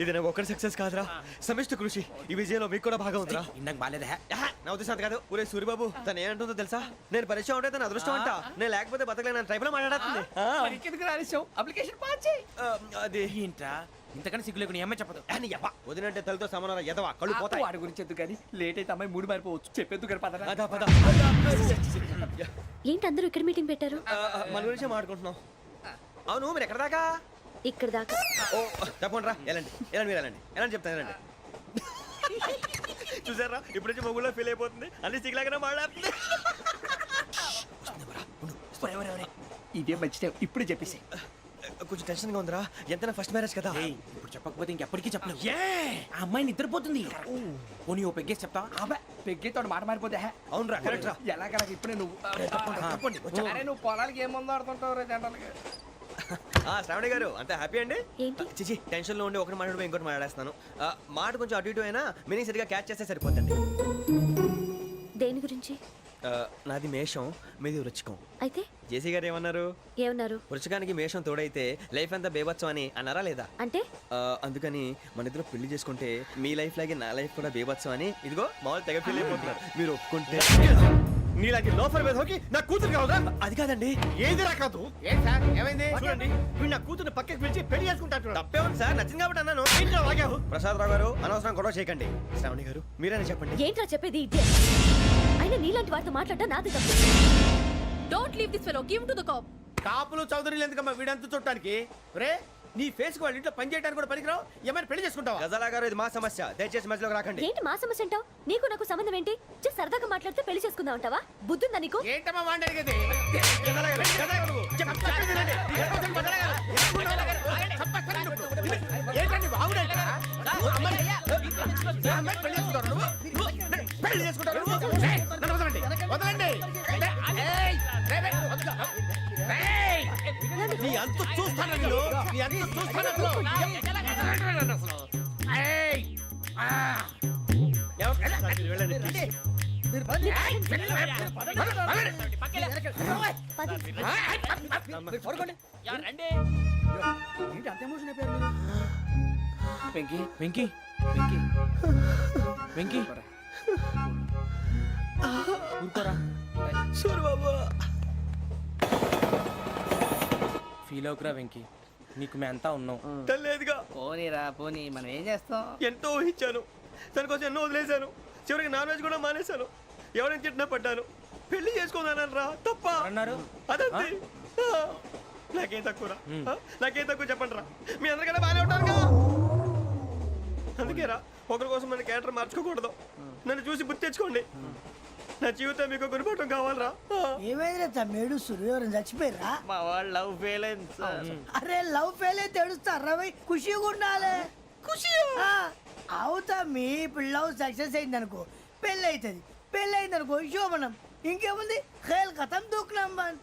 [SPEAKER 2] ఇది నాకు ఒక్కరి సక్సెస్ కాదురా, సమిష్టి కృషి. ఈ విజయంలో మీకు కూడా భాగం ఉందిరా.
[SPEAKER 4] ఇందాక బాలేదా?
[SPEAKER 2] నా ఉద్దేశం కాదు. ఊరే సూరిబాబు, తను ఏమంటుందో తెలుసా? నేను పరిచయం ఉంటే తన అదృష్టం అంట. నేను లేకపోతే బతకలేను ట్రైబ్ లో మాట్లాడుతుంది.
[SPEAKER 10] ఎందుకు రాలేసావు? అప్లికేషన్ పాస్ చేయి.
[SPEAKER 2] అది
[SPEAKER 4] ఏంట్రా ఇంతకన్నా సిగ్గు లేకుండా ఏమై చెప్పదు.
[SPEAKER 2] వదినంటే తలతో సమానం ఎదవా, కళ్ళు పోతాయి.
[SPEAKER 10] వాడి గురించి ఎందుకు కానీ లేట్ అయితే అమ్మాయి మూడు మారిపోవచ్చు. చెప్పేందుకు కానీ పదరా.
[SPEAKER 2] అదా పద.
[SPEAKER 1] ఏంటి అందరూ ఇక్కడ మీటింగ్ పెట్టారు?
[SPEAKER 2] మన గురించి మాట్లాడుకుంటున్నాం. అవును, మీరు ఎక్కడ దాకా?
[SPEAKER 1] ఇక్కడ దాకా.
[SPEAKER 2] ఓ తప్పకుండా రా, వెళ్ళండి మీరు వెళ్ళండి. చెప్తాను వెళ్ళండి. చూసారా, ఇప్పుడు నుంచి మొగుల్లో ఫీల్ అయిపోతుంది. అన్ని సిగ్లాగానే మాట్లాడుతుంది.
[SPEAKER 10] ఇదే మంచి టైం, ఇప్పుడు చెప్పేసి.
[SPEAKER 2] కొంచెం టెన్షన్ గా ఉందిరా, ఎంతైనా ఫస్ట్ మ్యారేజ్ కదా.
[SPEAKER 4] ఇప్పుడు చెప్పకపోతే ఇంకెప్పటికీ చెప్పలేవు. ఆ అమ్మాయి నిద్రపోతుంది. పోనీ ఓ పెగ్గేసి చెప్తావా?
[SPEAKER 10] అబ్బా పెగ్గేతో మాట మారిపోతే.
[SPEAKER 2] అవునరా, కరెక్ట్ రా.
[SPEAKER 10] ఎలాగలా ఇప్పుడే నువ్వు
[SPEAKER 2] తప్పండి.
[SPEAKER 10] అరే నువ్వు పొలాలకి ఏం ముందు ఆడుతుంటావు రే జనరల్గా.
[SPEAKER 2] శ్రావణి గారు, అంతా హ్యాపీ అండి?
[SPEAKER 1] ఏంటి?
[SPEAKER 2] చిచి, టెన్షన్ లో ఉండి ఒకటి మాట్లాడిపోయి ఇంకోటి మాట్లాడేస్తాను. మాట కొంచెం అటు ఇటు అయినా మీనింగ్ సరిగా క్యాచ్ చేస్తే సరిపోతుంది.
[SPEAKER 1] దేని గురించి?
[SPEAKER 2] నాది మేషం, మీది వృచ్చికం.
[SPEAKER 1] అయితే
[SPEAKER 2] జేసీ గారు ఏమన్నారు? వృచ్చికానికి మేషం తోడైతే లైఫ్ అంతా బేబత్సం అని అన్నారా లేదా?
[SPEAKER 1] అంటే
[SPEAKER 2] అందుకని మన ఇద్దరు పెళ్లి చేసుకుంటే మీ లైఫ్ లాగే నా లైఫ్ కూడా బేబత్సం అని ఇదిగో మామూలు తెగ పెళ్లి అయిపోతున్నారు. మీరు ఒప్పుకుంటే
[SPEAKER 9] నీలాంటి లోఫర్ మీద హోకి నా కూతురు కావదా?
[SPEAKER 2] అది కాదండి.
[SPEAKER 9] ఏది రాకాదు.
[SPEAKER 4] ఏం సార్ ఏమైంది?
[SPEAKER 9] చూడండి, వీడు నా కూతురు పక్కకి పిలిచి పెళ్లి చేసుకుంటాడు.
[SPEAKER 2] తప్పే ఉంది సార్, నచ్చింది కాబట్టి అన్నాను.
[SPEAKER 9] ఏంటో వాగావు?
[SPEAKER 2] ప్రసాద్ రావు గారు, అనవసరం గొడవ చేయకండి. శ్రావణి గారు, మీరైనా చెప్పండి.
[SPEAKER 1] ఏంట్రా చెప్పేది? అయినా నీలాంటి వారితో మాట్లాడటం నాది తప్పు.
[SPEAKER 8] Don't leave this fellow. Give him to the cop.
[SPEAKER 4] కాపులు చౌదరులు ఎందుకమ్మా వీడంతా చుట్టానికి? రే నీ ఫేస్ వాళ్ళ ఇంట్లో పని చేయడానికి కూడా పనికిరావు. ఏమైనా పెళ్లి చేసుకుంటావా?
[SPEAKER 2] గజాలా గారు ఇది మా సమస్య, దయచేసి మధ్యలోకి రాకండి.
[SPEAKER 1] ఏంటి మా సమస్య అంటావు? నీకు నాకు సంబంధం ఏంటి? just సరదాగా మాట్లాడితే పెళ్లి చేసుకుందాం అంటావా? బుద్ధుందా నీకు?
[SPEAKER 7] ఏంటమ్మా వాడిని అడిగేది?
[SPEAKER 2] గజాలా గారు, గజాలా గారు నువ్వు.
[SPEAKER 7] ఏంటండి బాగుండేట? పెళ్లి చేసుకుంటారు నువ్వు? పెళ్లి చేసుకుంటారు నువ్వు? ఏయ్, నన్ను వదలండి, వదలండి. ఏయ్, ఏయ్,
[SPEAKER 4] నీ అంత చూస్తాను నేను. నీ అంత చూస్తాను అసలు.
[SPEAKER 7] ఏయ్, ఆ.
[SPEAKER 3] ఏంటి అంత ఎమోషన్ అయిపోయారు మీరు?
[SPEAKER 10] వెంకీ వెంకీ వెంకీ వెంకీ ఊరుకోరా. ఫీల్ అవుకురా వెంకీ, నీకు మేమంతా ఉన్నాం.
[SPEAKER 2] తెలియదుగా,
[SPEAKER 7] పోనీరా పోనీ, మనం ఏం చేస్తాం?
[SPEAKER 2] ఎంతో ఊహించాను, దానికోసం ఎన్నో వదిలేశాను. చివరికి నాన్ వెజ్ కూడా మానేశాను. ఎవరైనా తిట్టినా పడ్డాను. పెళ్లి చేసుకుందానని రా తప్ప
[SPEAKER 10] అన్నారు
[SPEAKER 2] అదంతే. నాకేం తక్కువరా? నాకేం తక్కువ చెప్పండి రా. మీ అందరికన్నా బాగానే ఉంటారు కదా. అందుకే రా, ఒకరి కోసం మన క్యారెక్టర్ మార్చుకోకూడదు. నన్ను చూసి గుర్తు తెచ్చుకోండి. నా జీవితం మీకు గురిపటం కావాలరా.
[SPEAKER 3] ఏమైనా తమ్మేడు సురు ఎవరైనా చచ్చిపోయిరా?
[SPEAKER 7] మా వాళ్ళు లవ్ ఫెయిల్ అయింది సార్.
[SPEAKER 3] అరే లవ్ ఫెయిల్ అయితే ఏడుస్తారా భయ్? ఖుషిగా ఉండాలి. ఖుషి అవుతా మీ ఇప్పుడు లవ్ సక్సెస్ అయింది అనుకో పెళ్ళి అవుతుంది. పెళ్ళి అయింది అనుకో శోభనం. ఇంకేముంది ఖేల్ కథం దూకునాం బాన్.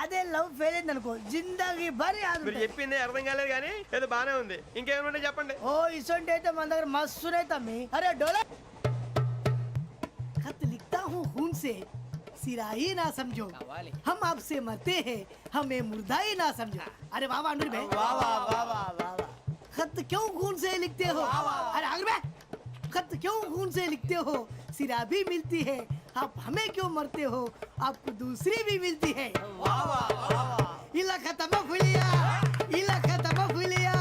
[SPEAKER 3] అదే లవ్ ఫెయిల్ అయింది అనుకో జిందాగీ భారీ
[SPEAKER 2] మీరు చెప్పింది అర్థం కాలేదు కానీ ఏదో బానే ఉంది. ఇంకేమైనా చెప్పండి.
[SPEAKER 3] ఓ ఇసొంటి అయితే మన దగ్గర మస్తునే తమ్మి. అరే డోలా खत लिखता हूँ खून से सिरा ही ना समझो हम आपसे मरते हैं हमें मुर्दा ही ना समझो. अरे वाह वाह अनुर भाई वाह वाह वाह वाह वाह. खत क्यों खून से लिखते हो? अरे अनुर भाई खत क्यों खून से लिखते हो? सिरा भी मिलती है आप हमें क्यों मरते हो? आपको दूसरी भी मिलती है. वाह वाह वाह. इला खत्म फुलिया इला खत्म फुलिया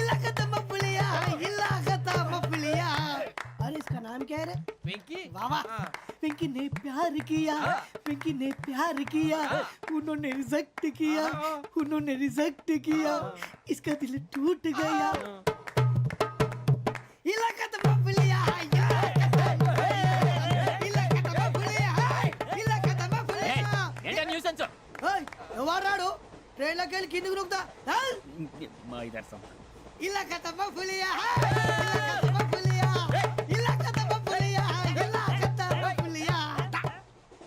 [SPEAKER 3] इला खत्म फुलिया इला खत्म फुलिया. अरे इसका नाम क्या है रे?
[SPEAKER 10] వెంకీ
[SPEAKER 3] वाह पिंकी ने प्यार किया. पिंकी ने प्यार किया. उन्होंने रिजेक्ट किया. उन्होंने रिजेक्ट किया. इसका दिल टूट गया. इलाका तो बबलिया इलाका तो बबलिया इलाका तो बबलिया.
[SPEAKER 10] ఏంటా న్యూసెన్స్?
[SPEAKER 3] ओए ఎవరాడు ట్రైన్ లోకి వెళ్ళి కిందికి రుకుతా.
[SPEAKER 7] మా ఇదర్సం
[SPEAKER 3] ఇలాకా तो बबलिया इलाका तो बबलिया इलाका तो बबलिया इलाका तो बबलिया.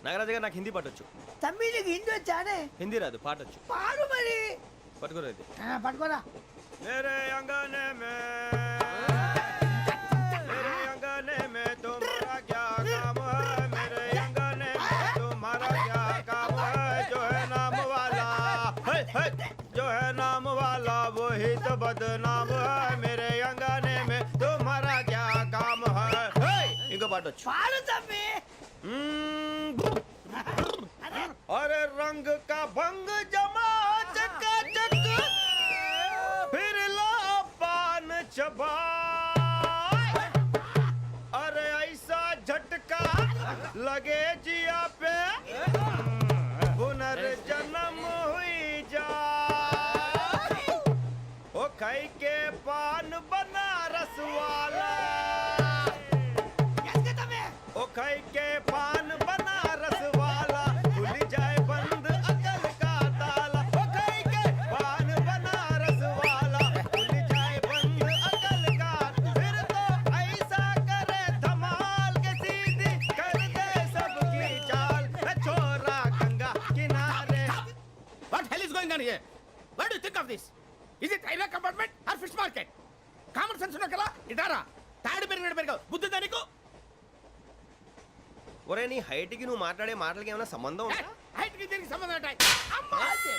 [SPEAKER 2] నాగరాజు గారు నాకు హిందీ పాటొచ్చు.
[SPEAKER 3] తమ్మి నీకు హిందీ వచ్చానే?
[SPEAKER 2] హిందీ రాదు, పాటొచ్చు.
[SPEAKER 3] పాడు మరి.
[SPEAKER 2] పట్టుకోలేదు.
[SPEAKER 3] పట్టుకోరా.
[SPEAKER 2] मेरे अंगने में मेरे अंगने में तुम्हारा क्या काम है? मेरे अंगने में तुम्हारा क्या काम है? जो है नाम वाला है, जो है नाम वाला वही तो बदनाम है. मेरे अंगने में तुम्हारा क्या काम है? इनको पाटो.
[SPEAKER 3] పాడు తమ్మి.
[SPEAKER 2] अरे रंग का भंग जमा चकाचक फिर ला पान चबा. अरे ऐसा झटका लगे जिया पे पुनर्जन्म हुई जा. ओ खाई के पान बनारस वाला. ओ खाई के पान बनारस वाला खुल जाए बंद अकल का ताला. ओ खाई के पान बनारस वाला खुल जाए बंद अकल का. फिर तो ऐसा करे धमाल के सीधी कर दे सबकी चाल. छोरा गंगा किनारे.
[SPEAKER 7] What hell is going on here? What do you think of this? Is it railway compartment or fish market? Common sense ఉన్నా కదా ఇటారా. తాడు పెరిగినట్టు బుద్ధి దానికి.
[SPEAKER 2] ఒరే నీ హైట్ కి నువ్వు మాట్లాడే మాటలకి ఏమైనా సంబంధం ఉందా?
[SPEAKER 7] హైట్ కి దీనికి సంబంధం ఉంటాయి. అమ్మా అదే.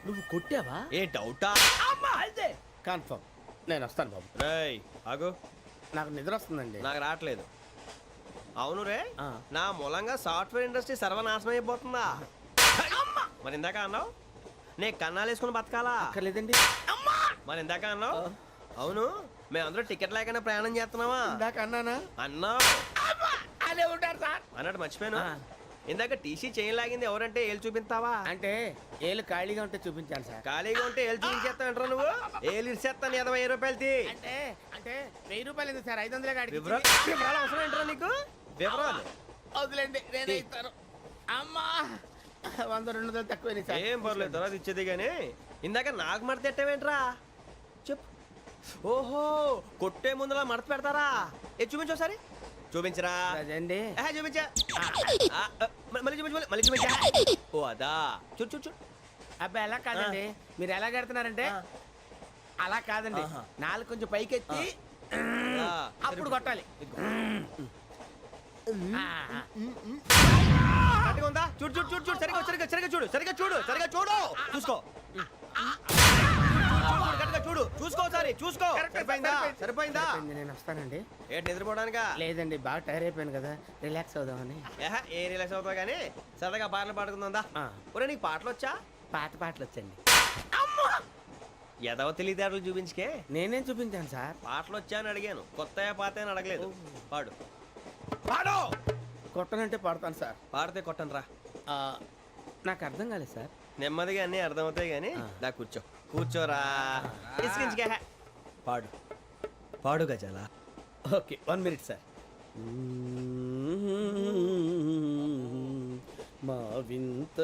[SPEAKER 4] నువ్వు కొట్టావా?
[SPEAKER 2] ఏ డౌటా?
[SPEAKER 7] అమ్మా అదే.
[SPEAKER 5] కన్ఫర్మ్ నేను వస్తాను బాబు.
[SPEAKER 2] రేయ్ ఆగు.
[SPEAKER 5] నాకు నిద్ర వస్తుందండి.
[SPEAKER 2] నాకు రావట్లేదు. అవును రే, నా మూలంగా సాఫ్ట్వేర్ ఇండస్ట్రీ సర్వనాశనం అయిపోతుందా? మరి ఇందాక అన్నావు నే కన్నాలు వేసుకుని బతకాలా?
[SPEAKER 4] అక్కర్లేదండి.
[SPEAKER 2] మరి ఇందాక అన్నావు అవును మేమందరూ టికెట్ లేకుండా ప్రయాణం చేస్తున్నావా?
[SPEAKER 5] ఇందాక అన్నానా?
[SPEAKER 2] అన్నావు
[SPEAKER 7] అదే ఉంటారు సార్.
[SPEAKER 2] అన్నట్టు మర్చిపోయాను. ఇందాక టీసీ చేయి లాగింది ఎవరంటే ఏళ్ళు చూపిస్తావా?
[SPEAKER 7] అంటే ఏళ్ళు ఖాళీగా ఉంటే చూపించాను సార్.
[SPEAKER 2] ఖాళీగా ఉంటే ఏళ్ళు చూపించేస్తావు నువ్వు? ఏళ్ళు ఇచ్చేస్తాను 20 రూపాయలు తీ.
[SPEAKER 7] అంటే అంటే 1000 రూపాయలు ఎందుకు సార్? 500 కాడికి
[SPEAKER 2] వివరాలు అవసరం ఏంట్రా నీకు? వివరాలు
[SPEAKER 7] వదిలేండి, నేనే ఇస్తాను. అమ్మా 100 200 తక్కువ సార్.
[SPEAKER 2] ఏం పర్లేదు, తర్వాత ఇచ్చేది కానీ ఇందాక నాకు మడత పెట్టావేంట్రా? చెప్పు. ఓహో, కొట్టే ముందులా మడత పెడతారా? ఏ చూపించు ఒకసారి. చూపించరా.
[SPEAKER 7] అదండి.
[SPEAKER 2] చూపించా. మళ్ళీ చూపించు, మళ్ళీ చూపించా. ఓ అదా, చూడు చూడు చూడు.
[SPEAKER 7] అబ్బాయి ఎలా కాదండి, మీరు ఎలా కడుతున్నారంటే అలా కాదండి. నాలుగు కొంచెం పైకెత్తి అప్పుడు కొట్టాలి.
[SPEAKER 2] కరెక్ట్గా ఉందా? చూడు చూడు చూడు చూడు, సరిగా సరిగా సరిగా చూడు, సరిగా చూడు, సరిగా చూడు, చూసుకో. కరెక్ట్గా చూడు, చూసుకో ఒకసారి, చూసుకో. సరిపోయిందా? సరిపోయిందా?
[SPEAKER 7] నేను వస్తానండి.
[SPEAKER 2] ఏంటి నిద్రపోవడానికా?
[SPEAKER 7] లేదండి, బాగా టైర్ అయిపోయాను కదా, రిలాక్స్ అవుదామని.
[SPEAKER 2] ఏ రిలాక్స్ అవుతావు కానీ సరదాగా పాటలు పాడుకుందా? ఒరే నీకు పాటలు వచ్చా?
[SPEAKER 7] పాత పాటలు వచ్చండి.
[SPEAKER 2] ఎదవ తెలివితేటలు చూపించుకే.
[SPEAKER 7] నేనేం చూపించాను సార్?
[SPEAKER 2] పాటలు వచ్చా అని అడిగాను, కొత్త పాత అని అడగలేదు. పాడు పాడు.
[SPEAKER 7] కొట్టనంటే పడతాను సార్.
[SPEAKER 2] పాడితే కొట్టను రా.
[SPEAKER 7] నాకు అర్థం కాలేదు సార్.
[SPEAKER 2] నెమ్మదిగా అన్నీ అర్థమవుతాయి కానీ దా కూర్చో. కూర్చోరా. ఇసుకించుకే. పాడు పాడు గజాల.
[SPEAKER 7] Okay, 1 minute sir. మా వింత.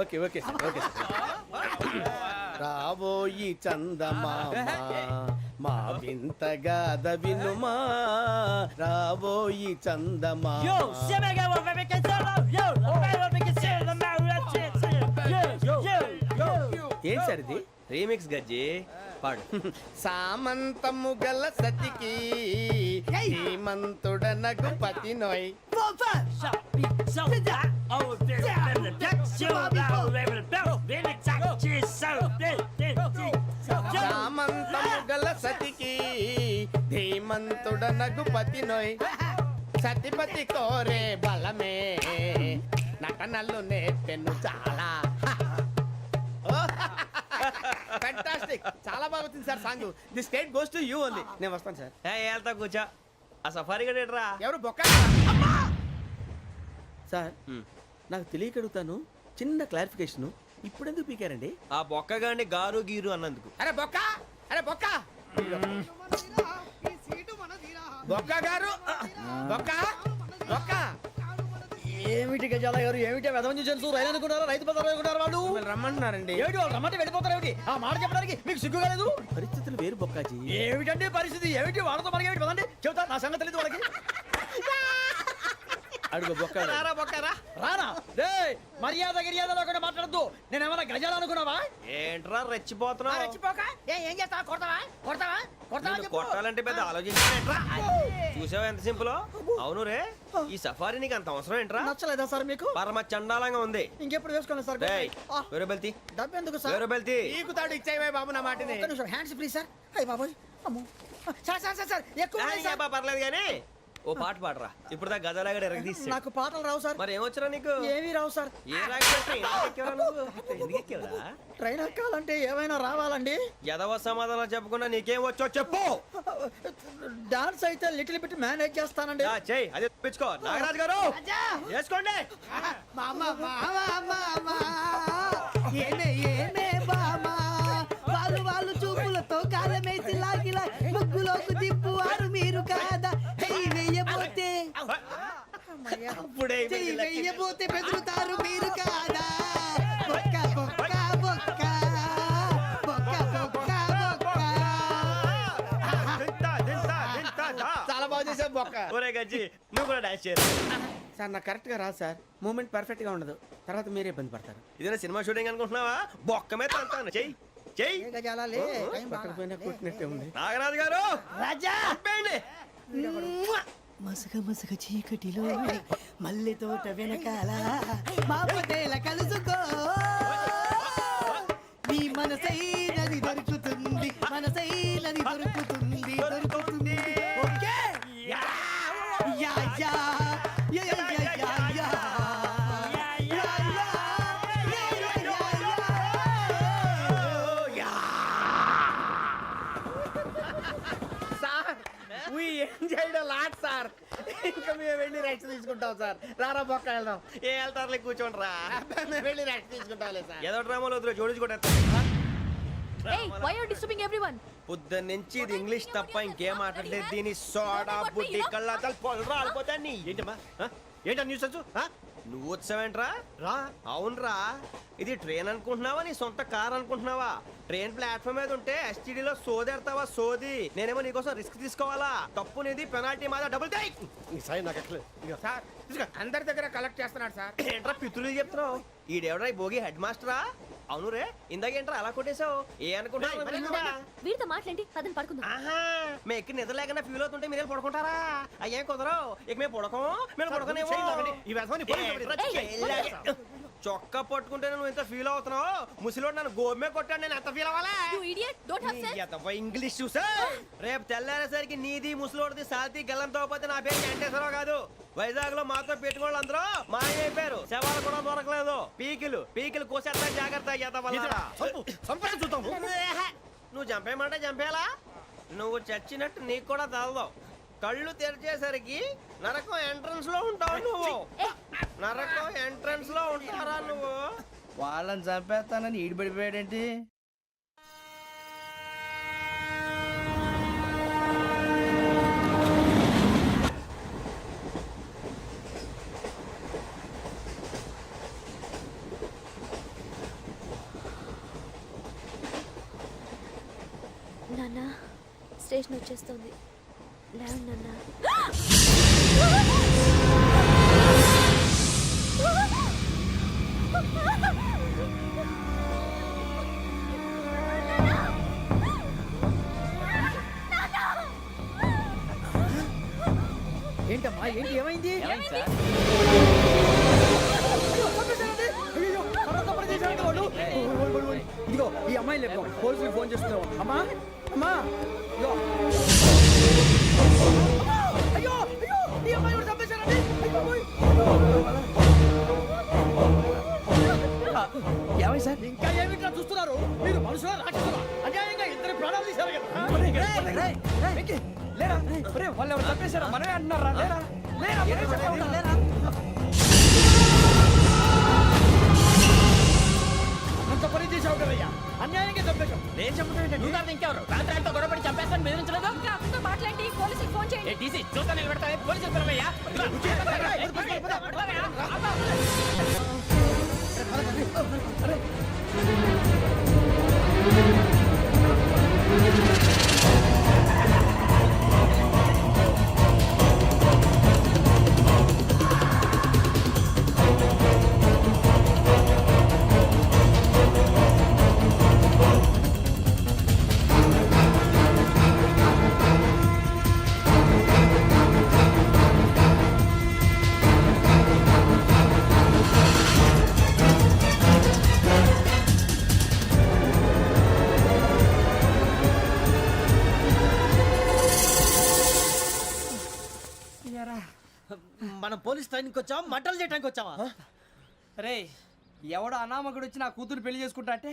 [SPEAKER 7] Okay okay sir, okay sir. రాబోయి చందమామ మా వింత గాథ వినుమా, రాబోయి చందమామ. ఏం సార్ ఇది?
[SPEAKER 2] రీమిక్స్ గజ్జి. పాడు.
[SPEAKER 7] సామంతము గల సతికి హేమంతుడనగు పతి నోయ్. సామంతము గల సతికి ధీమంతుడనగు పతి నోయ్. సతిపతి కోరే బలమే నటనలు నేర్పెను చాలా. ఫ్యాంటాస్టిక్, చాలా బాగా వచ్చింది sir song. The state goes to you only. నేను వస్తాను సార్.
[SPEAKER 2] వెళ్తా కూర్చో. ఆ సఫారీ గడేట్రా.
[SPEAKER 7] ఎవరు బొక్క సార్? నాకు తెలియక అడుగుతాను, చిన్న క్లారిఫికేషన్. ఇప్పుడు ఎందుకు పీకారండి?
[SPEAKER 2] ఆ బొక్కగాండి గారు గీరు అన్నందుకు.
[SPEAKER 7] అరే బొక్క, అరే బొక్క, బొక్క గారు, బొక్క బొక్క.
[SPEAKER 11] ఏమిటి గజాల గారు, ఏమిటి వెదవం చూసాను రైలు అనుకున్నారా, రైతు బజార్ అనుకున్నారు వాళ్ళు?
[SPEAKER 7] రమ్మంటున్నారండి.
[SPEAKER 11] ఏమిటి వాళ్ళు రమ్మంటే వెళ్ళిపోతారు? ఏమిటి ఆ మాట చెప్పడానికి మీకు సిగ్గు కాలేదు?
[SPEAKER 7] పరిస్థితులు వేరు బొక్కాజీ.
[SPEAKER 11] ఏమిటండి పరిస్థితి? ఏమిటి వాళ్ళతో మనకి ఏమిటి పదండి చెబుతా, నా సంగతి తెలియదు వాళ్ళకి.
[SPEAKER 7] అడుగు బొక్క.
[SPEAKER 2] రారా బొక్కరా.
[SPEAKER 11] రానా రే, మర్యాద గిర్యాద లేకుండా మాట్లాడద్దు. నేను ఏమన్నా గజాలు అనుకున్నావా?
[SPEAKER 2] ఏంట్రా రెచ్చిపోతున్నావు?
[SPEAKER 11] రెచ్చిపోక ఏం చేస్తావా? కొడతావా కొడతావా కొడతావా
[SPEAKER 2] నిన్ను కొట్టాలంటే పెద్ద ఆలోచించానేట్రా. చూసావా ఎంత సింపుల్? అవును రే, ఈ సఫారీ నీకు అంత అవసరం ఏంట్రా?
[SPEAKER 11] నచ్చలేదా సార్ మీకు?
[SPEAKER 2] పరమ చండాలంగా ఉంది.
[SPEAKER 11] ఇంకెప్పుడు వేసుకోండి సార్.
[SPEAKER 2] వేరే బెల్తి,
[SPEAKER 11] డబ్బు ఎందుకు సార్?
[SPEAKER 2] వేరే బెల్తి.
[SPEAKER 7] నీకు తాడు ఇచ్చాయి బాబు నా మాటని.
[SPEAKER 11] Hands free sir. అయ్యి బాబోయ్, అమ్మో సార్ సార్ సార్ సార్ ఎక్కువ ఉన్నాయి సార్.
[SPEAKER 2] పర్లేదు కానీ ఓ పాట పాడరా. ఇప్పుడు దా గదలాగడ ఎరగదీసి.
[SPEAKER 11] నాకు పాటలు రావు సార్.
[SPEAKER 2] మరి ఏమొచ్చరా నీకు?
[SPEAKER 11] ఏమీ రావు సార్.
[SPEAKER 2] ఏ రాకెవరా?
[SPEAKER 11] ట్రైన్ ఎక్కాలంటే ఏమైనా రావాలండి.
[SPEAKER 2] ఎదవ సమాధానం చెప్పకుండా నీకేం వచ్చో చెప్పు.
[SPEAKER 11] డాన్స్ అయితే లిటిల్ బిట్ మేనేజ్ చేస్తానండి.
[SPEAKER 2] చెయ్యి, అదే తెప్పించుకో. నాగరాజు గారు వేసుకోండి.
[SPEAKER 11] వాళ్ళు చూపులతో కాలమేసి లాగిలా ముగ్గులోకి తిప్పువారు మీరు కాదా? వెయ్యబోతే వెయ్యబోతే బెదురుతారు మీరు కాదా? బొక్క బొక్క బొక్క బొక్క బొక్క బొక్క.
[SPEAKER 7] చాలా బాగా చేసావు బొక్క.
[SPEAKER 2] ఒరే గజ్జి, నువ్వు కూడా డాన్స్ చేయరు.
[SPEAKER 7] సార్ నాకు కరెక్ట్ గా రాదు సార్. మూమెంట్ పర్ఫెక్ట్ గా ఉండదు, తర్వాత మీరే ఇబ్బంది పడతారు.
[SPEAKER 2] ఇదేనా సినిమా షూటింగ్ అనుకుంటున్నావా? బొక్క మీద అంటాను. చెయ్యి చెయ్యి.
[SPEAKER 7] పక్కన కొట్టినట్టే ఉంది.
[SPEAKER 2] నాగరాజు గారు
[SPEAKER 11] రాజా
[SPEAKER 2] చెప్పండి.
[SPEAKER 11] మసక మసక చీకటిలో మల్లె తోట వెనకాల మాపటేల కలుసుకో, నీ మనసైనది దొరుకుతుంది, మనసైనది దొరుకుతుంది, దొరుకుతుంది. Okay yeah yeah yeah yeah yeah yeah yeah.
[SPEAKER 7] Sir we enjoyed a lot sir. ఇంకా మేము వెళ్ళి రెస్ట్ తీసుకుంటాం సార్. రారా బొక్క వెళ్దాం.
[SPEAKER 2] ఏ వెళ్తారులే కూర్చోండి రా.
[SPEAKER 7] మేము వెళ్ళి రెస్ట్ తీసుకుంటాంలే సార్.
[SPEAKER 2] ఏదో డ్రామాలో వద్దు జోడించుకుంటా.
[SPEAKER 1] Why are disturbing everyone?
[SPEAKER 2] పొద్దున్న నుంచి ఇది ఇంగ్లీష్ తప్ప ఇంకేం మాట్లాడలేదు. దీని సోడా బుడ్డి కళ్ళ పొలం రాలిపోతా నీ.
[SPEAKER 9] ఏంటమ్మా ఏంటా న్యూస్
[SPEAKER 2] నువ్వు వచ్చావేంట్రా?
[SPEAKER 9] రా
[SPEAKER 2] అవునరా, ఇది ట్రైన్ అనుకుంటున్నావా నీ సొంత కార్ అనుకుంటున్నావా? ట్రైన్ ప్లాట్ఫామ్ మీద ఉంటే ఎస్టీడీలో సోదేడతావా సోది? నేనేమో నీకోసం రిస్క్ తీసుకోవాలా? తప్పు నీది, పెనాల్టీ మాదా, డబుల్ టై.
[SPEAKER 9] నీ సాయి నాకు ఎక్కలేదు. ఇదిగో.
[SPEAKER 7] సార్ ఇదిగో అందరి దగ్గర కలెక్ట్ చేస్తున్నాడు సార్.
[SPEAKER 2] ఏంట్రా పితులు చెప్తున్నావు? ఈడెవడ్రా ఈ భోగి హెడ్ మాస్టరా? అవును రే, ఇందాకేంట్రా అలా కొట్టేశావు? ఏ అనుకుంటున్నావు?
[SPEAKER 1] వీరితో మాట్లాడి పదని పడుకుందాం.
[SPEAKER 2] ఆహా, మేము ఎక్కి నిద్ర లేకుండా ఫీల్ అవుతుంటే మీరేం పడుకుంటారా? అయ్యేం కుదరవు. ఇక మేము పడకం, మేము పడుకునేమో.
[SPEAKER 9] ఈ వ్యసనాన్ని పోలీసులు
[SPEAKER 2] చొక్కా పట్టుకుంటే నువ్వు ఇంత ఫీల్ అవుతున్నావు. ముసలివాడు నన్ను గోమే కొట్టాడు, నేను ఎంత ఫీల్ అవ్వాలా?
[SPEAKER 1] You idiot, don't have sense.
[SPEAKER 2] English చూసా. రేపు తెల్లారేసరికి నీది ముసలివాడిది సాల్తీ గల్లంతో పోతే నా పేరు వెంకటేశ్వరరావు కాదు. వైజాగ్ లో మాతో పెట్టుకోళ్ళు అందరూ మాయమైపోయారు. శవాలు కూడా దొరకలేదు. పీకిలు కోసేస్తా, జాగ్రత్త.
[SPEAKER 9] చూద్దాం.
[SPEAKER 2] నువ్వు చంపేయమంటే చంపేలా? నువ్వు చచ్చినట్టు నీకు కూడా తగదు. కళ్ళు తెరిచేసరికి నరకం ఎంట్రన్స్ లో ఉంటావు నువ్వు. నరకం ఎంట్రన్స్ లో ఉంటారా నువ్వు?
[SPEAKER 11] వాళ్ళని చంపేస్తానని ఈడిపడిపోయాడేంటి?
[SPEAKER 1] నాన్న, స్టేషన్ వచ్చేస్తుంది. లేవండి నాన్న.
[SPEAKER 11] ఏంటమ్మా ఏంటి ఏమైంది? ఇదిగో ఈ అమ్మాయి లేపు పోలీసులు ఫోన్ చేస్తున్నావు. అమ్మా అమ్మా ఇదిగో. అయ్యో అయ్యో ఈ అమ్మాయి కూడా చంపేశారండి. ఏమై సార్ ఇంకా ఏమిట్లా చూస్తున్నారు? మీరు మనుషుల రాక్షసులా? అన్యాయంగా ఇద్దరు ప్రాణాలు తీశారు కదా. లేరా వాళ్ళు ఎవరు చంపేశారా? మనమే అంటున్నారా? లేరా లేరా అంత పని చేసావు కదయ్యా, అన్యాయంగా చంపేశావు.
[SPEAKER 2] నేను చెప్తాను
[SPEAKER 10] ఇంకెవరు రాత్రి ఆయనతో గొడవపడి చంపేస్తాను బెదిరించలేదు.
[SPEAKER 8] ఇంకా అతనితో మాట్లాడి పోలీసులకు ఫోన్ చేయండి.
[SPEAKER 10] టీసీ చూస్తా నిలబెడతా పోలీసులు పిలవయ్యా.
[SPEAKER 11] మనం పోలీస్ ట్రైనింగ్కి వచ్చావా మంటలు చేయడానికి వచ్చావా? రే ఎవడో అనామకుడు వచ్చి నా కూతురు పెళ్లి చేసుకుంటా అంటే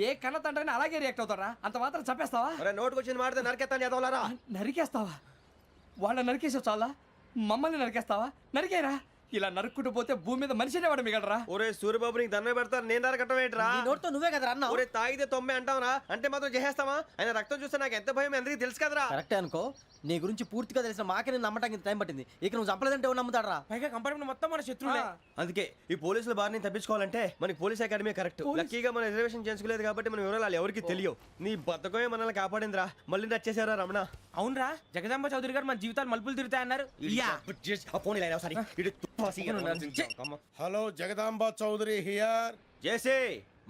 [SPEAKER 11] ఏ కన్న తండ్రిని అలాగే రియాక్ట్ అవుతారా? అంత మాత్రం చంపేస్తావా?
[SPEAKER 2] నోటుకు వచ్చింది మాడితే నరకెత్తాను చదవాలరా.
[SPEAKER 11] నరికేస్తావా? వాళ్ళని నరికేసావు చాలా, మమ్మల్ని నరికేస్తావా? నరికేరా. ఇలా నరుక్కుంటూ పోతే భూమి మీద మనిషినే వాడు మిగలరా.
[SPEAKER 2] ఒరే సూర్యబాబు నీకు దండ పెడతాను, నేను నరకటం ఏంట్రా?
[SPEAKER 11] నోటితో నువ్వే కదా అన్నా.
[SPEAKER 2] ఒరే తాగితే తొమ్మే అంటావురా? అంటే మాత్రం చేసేస్తావా? ఆయన రక్తం చూస్తే నాకు ఎంత భయం అందరికీ తెలుసు కదరా.
[SPEAKER 11] కరెక్టే అనుకో, నీ గురించి పూర్తిగా తెలిసిన మాకే నేను నమ్మటానికి టైం పట్టింది. ఇక నువ్వు చంపలేదంటే ఎవరు నమ్ముతాడరా?
[SPEAKER 7] పైగా కంపార్ట్మెంట్ మొత్తం మన శత్రువులే.
[SPEAKER 2] అందుకే ఈ పోలీసుల బారిని తప్పించుకోవాలంటే మనకి పోలీస్ అకాడమీ కరెక్ట్. లక్కీగా మనం రిజర్వేషన్ చేసుకోలేదు కాబట్టి మన వివరాలు ఎవరికి తెలియవు. నీ బతకమే మనల్ని కాపాడిందిరా. మళ్ళీ నచ్చేసారా రమణ?
[SPEAKER 7] అవునరా, జగదాంబ చౌదరి గారు మన జీవితాలు మలుపులు తిరుగుతాయన్నారు.
[SPEAKER 5] Hello Jagadamba Chowdary here.
[SPEAKER 2] చేసే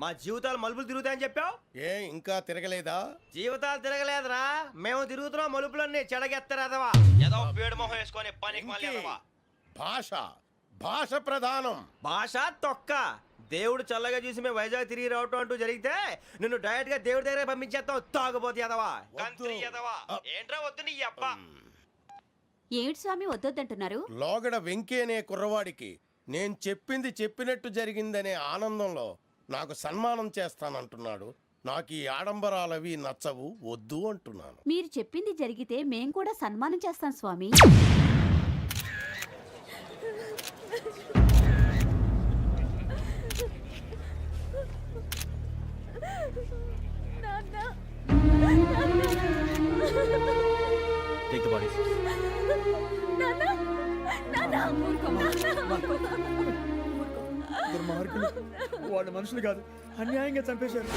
[SPEAKER 2] మా జీవితాలు మలుపులు తిరుగుతాయని చెప్పావు.
[SPEAKER 5] ఏ ఇంకా తిరగలేదా?
[SPEAKER 2] జీవితాలు తిరగలేదురా, మేము తిరుగుతున్నాం మలుపులన్నీ. చెడగెత్తరాదవా ఏదో పేడు మొహం వేసుకొని పనికి మళ్ళీ ఎదవా.
[SPEAKER 5] భాష ప్రధానం.
[SPEAKER 2] భాష తొక్క. దేవుడు చల్లగా చూసి మేము వైజాగ్ తిరిగి రావటం అంటూ జరిగితే నిన్ను డైరెక్ట్ గా దేవుడి దగ్గర పంపించేస్తావు. తాగబోతు ఎదవా, కంత్రి ఎదవా. ఏంట్రా వద్దు నీ అబ్బా.
[SPEAKER 8] ఏమిటి స్వామి వద్దొద్దంటున్నారు?
[SPEAKER 5] లోగడ వెంకీ అనే కుర్రవాడికి నేను చెప్పింది చెప్పినట్టు జరిగిందనే ఆనందంలో నాకు సన్మానం చేస్తానంటున్నాడు. నాకు ఈ ఆడంబరాలవి నచ్చవు, వద్దు అంటున్నాను.
[SPEAKER 8] మీరు చెప్పింది జరిగితే మేం కూడా సన్మానం చేస్తాం స్వామి.
[SPEAKER 10] బాడీస్.
[SPEAKER 11] దుర్మార్గులు వాళ్ళు మనుషులు కాదు, అన్యాయంగా చంపేశారు.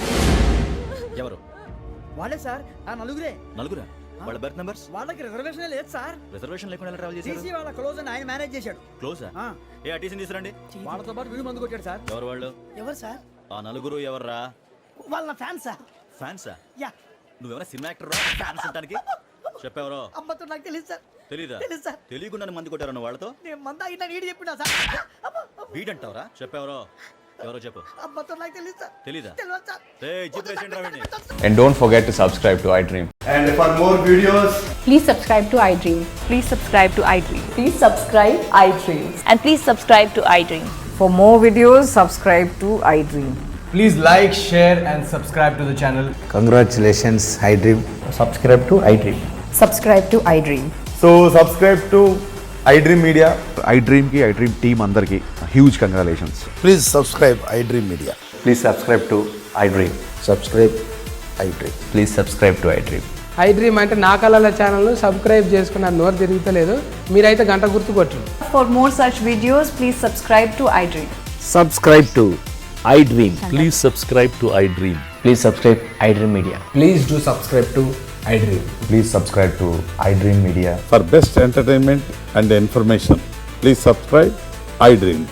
[SPEAKER 10] ఎవరు?
[SPEAKER 11] వాళ్ళే సార్, ఆ నలుగురే.
[SPEAKER 10] నలుగురా? వాళ్ళ బర్త్ నంబర్స్?
[SPEAKER 11] వాళ్ళకి రిజర్వేషన్ లేదు సార్.
[SPEAKER 10] రిజర్వేషన్ లేకుండా ఎలా ట్రావెల్ చేశారు?
[SPEAKER 11] టీసీ వాళ్ళ క్లోజ్ అని ఆయన మేనేజ్ చేశాడు.
[SPEAKER 10] క్లోజా?
[SPEAKER 11] ఆ.
[SPEAKER 10] ఏ ఆ టీసీని తీసుకురండి.
[SPEAKER 11] వాళ్ళతో పాటు వీడు మందు కొట్టాడు సార్.
[SPEAKER 10] ఎవరు వాళ్ళు?
[SPEAKER 3] ఎవరు సార్?
[SPEAKER 10] ఆ నలుగురు ఎవర్రా?
[SPEAKER 3] వాళ్ళ ఫ్యాన్స్ సార్.
[SPEAKER 10] ఫ్యాన్సా?
[SPEAKER 3] యా.
[SPEAKER 10] నువ్వేమైనా సినిమా యాక్టర్ రా ఫ్యాన్స్ అంటానికి? చెప్పెవరో?
[SPEAKER 3] అమ్మతో నాకు తెలియదు సార్.
[SPEAKER 10] తెలీదా?
[SPEAKER 3] తెలీదు సార్.
[SPEAKER 10] తెలియకుండా మంది కొట్టారన్న వాళ్ళతో?
[SPEAKER 3] నేను మంద అయినా నీడి చెప్పినా సార్.
[SPEAKER 10] వీడంటావరా? చెప్పెవరో? ఎవరో చెప్పు.
[SPEAKER 3] అమ్మతో నాకు తెలియదు సార్.
[SPEAKER 10] తెలీదా?
[SPEAKER 3] తెలియదు sir.
[SPEAKER 12] And don't forget to subscribe to iDream.
[SPEAKER 9] And for more videos,
[SPEAKER 8] Please subscribe to iDream. Please subscribe to iDream.
[SPEAKER 6] Please subscribe iDream.
[SPEAKER 8] And please subscribe to iDream.
[SPEAKER 6] For more videos, subscribe to iDream.
[SPEAKER 9] please like, share, and subscribe to the channel.
[SPEAKER 12] Congratulations, iDream. Subscribe to iDream.
[SPEAKER 6] Subscribe to iDream.
[SPEAKER 9] So subscribe to iDream Media.
[SPEAKER 12] iDream ki iDream team andarki huge congratulations.
[SPEAKER 5] Please subscribe iDream media.
[SPEAKER 12] Please subscribe to iDream.
[SPEAKER 5] Subscribe iDream.
[SPEAKER 12] Please subscribe to iDream.
[SPEAKER 11] iDream అంటే నా కళల channel subscribe చేసుకున్న నోరు తిరుగుతలేదు. మీరైతే గంట గుర్తు కొట్టండి.
[SPEAKER 6] For more such videos, please subscribe to iDream.
[SPEAKER 12] Subscribe to iDream. Please subscribe to iDream. Please subscribe iDream Media.
[SPEAKER 9] Please do subscribe to iDream.
[SPEAKER 12] Please subscribe to iDream Media.
[SPEAKER 5] For best entertainment and information please subscribe iDream.